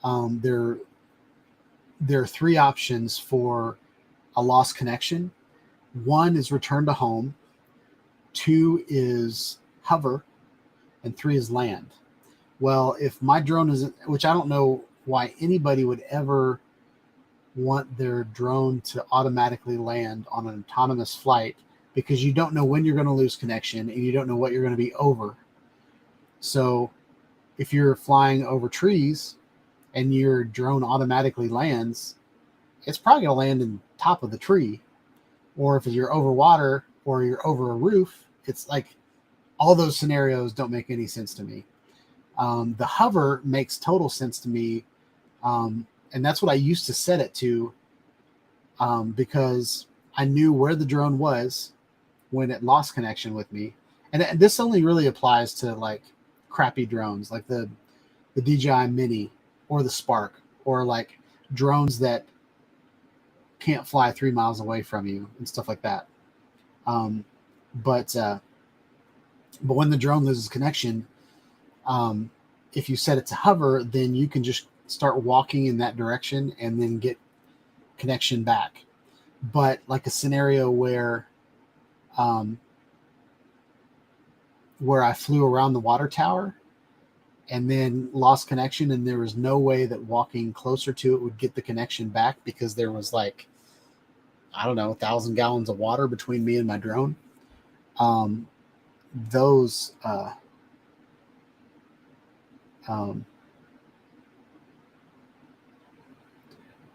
there are 3 options for a lost connection. 1 is return to home, 2 is hover, and 3 is land. Well, if my drone isn't, which I don't know why anybody would ever want their drone to automatically land on an autonomous flight, because you don't know when you're going to lose connection and you don't know what you're going to be over. So if you're flying over trees and your drone automatically lands, it's probably going to land in top of the tree. Or if you're over water or you're over a roof, it's like all those scenarios don't make any sense to me. The hover makes total sense to me. And that's what I used to set it to, because I knew where the drone was when it lost connection with me. And this only really applies to like crappy drones, like the DJI Mini or the Spark, or like drones that can't fly 3 miles away from you and stuff like that. But when the drone loses connection, if you set it to hover, then you can just start walking in that direction and then get connection back. But like a scenario where I flew around the water tower and then lost connection, and there was no way that walking closer to it would get the connection back because there was like, I don't know, 1,000 gallons of water between me and my drone.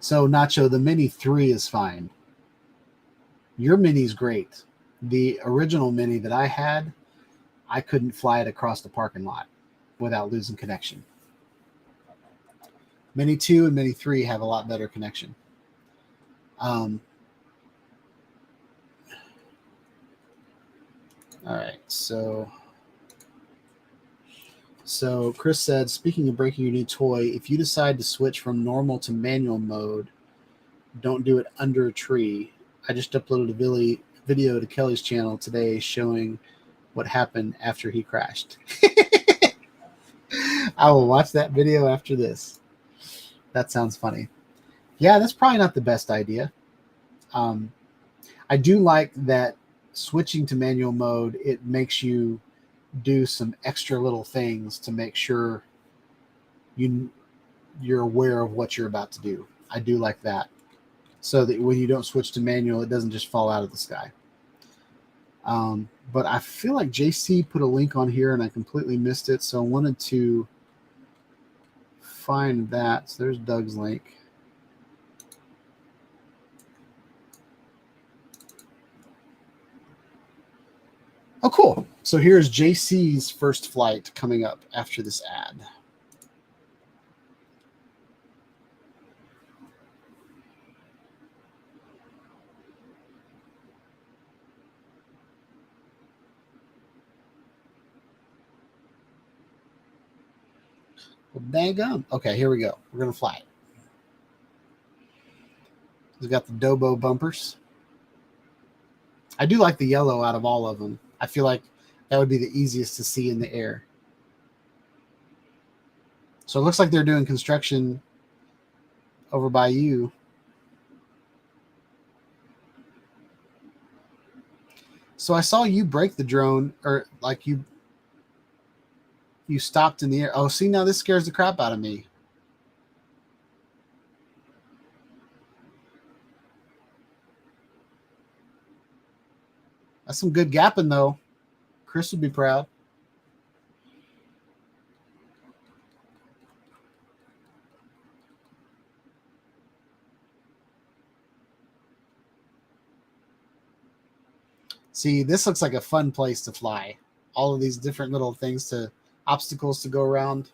So Nacho, the Mini 3 is fine. Your Mini's great. The original Mini that I had, I couldn't fly it across the parking lot without losing connection. Mini 2 and Mini 3 have a lot better connection. All right, so Chris said, speaking of breaking your new toy, if you decide to switch from normal to manual mode, don't do it under a tree. I just uploaded a video to Kelly's channel today showing what happened after he crashed. I will watch that video after this. That sounds funny. Yeah, that's probably not the best idea. I do like that switching to manual mode, it makes you do some extra little things to make sure you're aware of what you're about to do. I do like that, so that when you don't switch to manual, it doesn't just fall out of the sky. But I feel like JC put a link on here and I completely missed it, so I wanted to find that. So there's Doug's link. Oh, cool. So here's JC's first flight coming up after this ad. Well, dang. Okay, here we go. We're going to fly it. It's got the Dobo bumpers. I do like the yellow out of all of them. I feel like that would be the easiest to see in the air. So it looks like they're doing construction over by you. So I saw you break the drone, or like you stopped in the air. Oh, see, now this scares the crap out of me. That's some good gapping, though. Chris would be proud. See, this looks like a fun place to fly. All of these different little things obstacles to go around.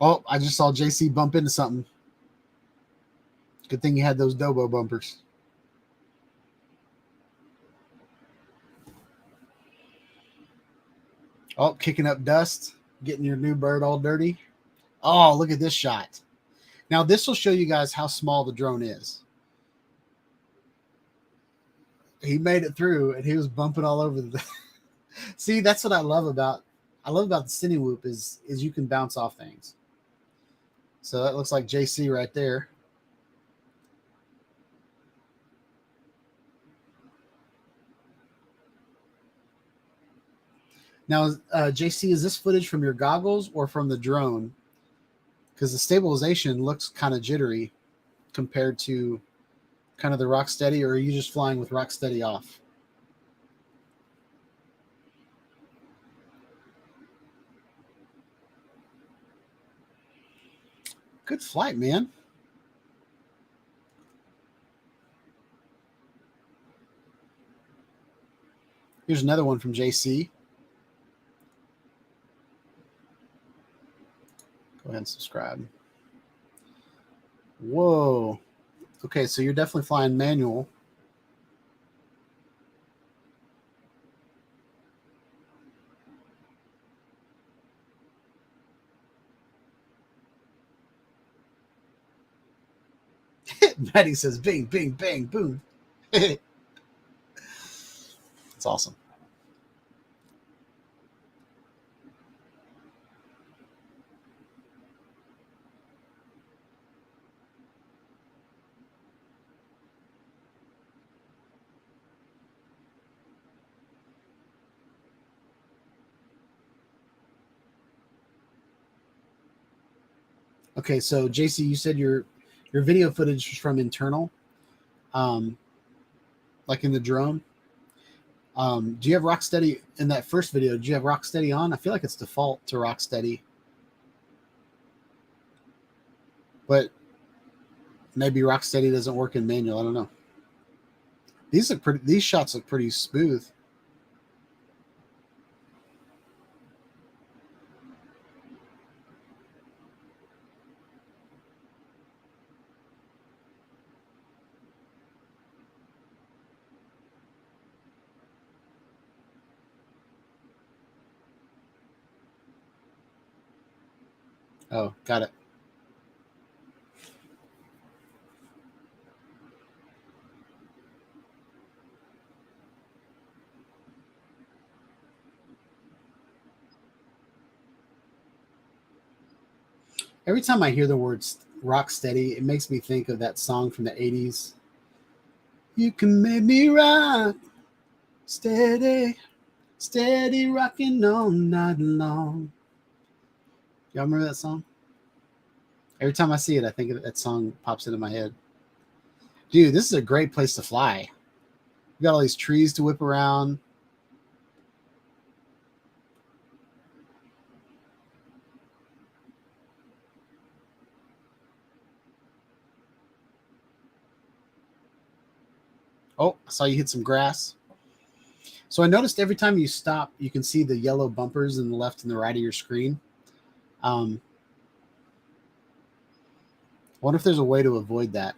Oh, I just saw JC bump into something. Good thing you had those Dobo bumpers. Oh, kicking up dust, getting your new bird all dirty. Oh, look at this shot. Now, this will show you guys how small the drone is. He made it through, and he was bumping all over the... See, that's what I love about the Cinewhoop is you can bounce off things. So that looks like JC right there. Now, JC, is this footage from your goggles or from the drone? Because the stabilization looks kind of jittery compared to kind of the Rocksteady, or are you just flying with Rocksteady off? Good flight, man. Here's another one from JC. Go ahead and subscribe. Whoa. Okay, so you're definitely flying manual. Maddie says, bing, bing, bang, boom. It's awesome. Okay, so JC, you said your video footage was from internal, like in the drone. Do you have Rocksteady in that first video? Do you have Rocksteady on? I feel like it's default to Rocksteady, but maybe Rocksteady doesn't work in manual. I don't know. These shots look pretty smooth. Oh, got it. Every time I hear the words rock steady, it makes me think of that song from the 80s. You can make me rock steady, steady rocking all night long. Y'all remember that song? Every time I see it, I think that song pops into my head. Dude, this is a great place to fly. You got all these trees to whip around. Oh, I saw you hit some grass. So I noticed every time you stop, you can see the yellow bumpers in the left and the right of your screen. I wonder if there's a way to avoid that.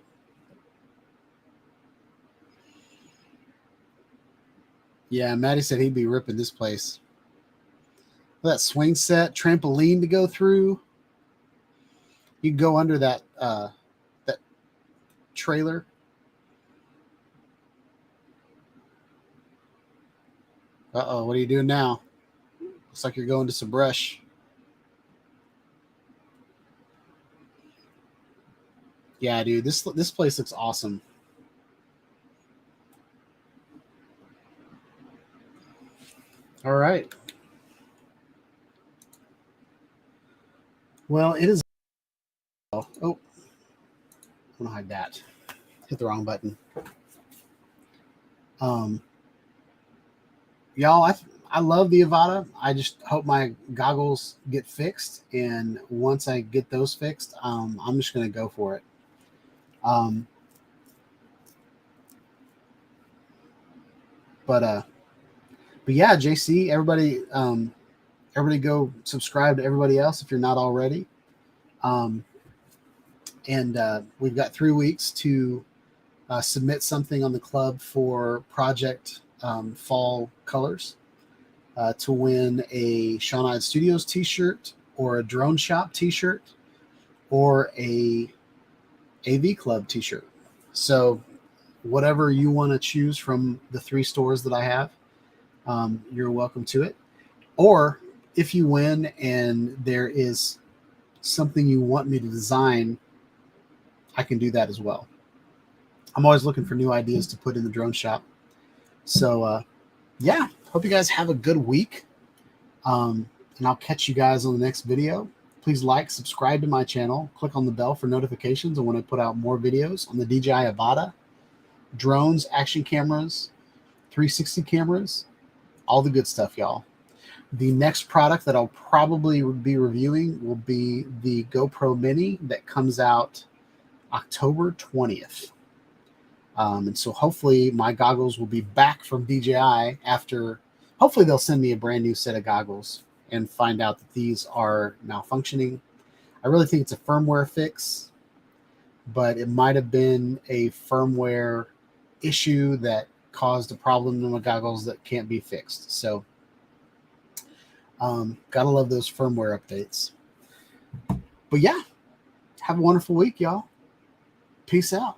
Yeah, Maddie said he'd be ripping this place. That swing set, trampoline to go through. You can go under that that trailer. Uh-oh, what are you doing now? Looks like you're going to some brush. Yeah, dude, this place looks awesome. All right. Well, it is. Oh, I'm gonna hide that. Hit the wrong button. Y'all, I love the Avata. I just hope my goggles get fixed, and once I get those fixed, I'm just gonna go for it. But yeah, JC, everybody go subscribe to everybody else if you're not already. And we've got 3 weeks to submit something on the club for Project Fall Colors to win a Sean Hyde Studios t-shirt or a Drone Shop t-shirt or a AV Club t-shirt. So whatever you want to choose from the 3 stores that I have, you're welcome to it. Or if you win and there is something you want me to design, I can do that as well. I'm always looking for new ideas to put in the Drone Shop. So yeah, hope you guys have a good week. And I'll catch you guys on the next video. Please like, subscribe to my channel, click on the bell for notifications and when I put out more videos on the DJI Avata, drones, action cameras, 360 cameras, all the good stuff, y'all. The next product that I'll probably be reviewing will be the GoPro Mini that comes out October 20th. And so hopefully my goggles will be back from DJI after, hopefully they'll send me a brand new set of goggles and find out that these are malfunctioning. I really think it's a firmware fix, but it might have been a firmware issue that caused a problem in my goggles that can't be fixed. So gotta love those firmware updates. But yeah, have a wonderful week, y'all. Peace out.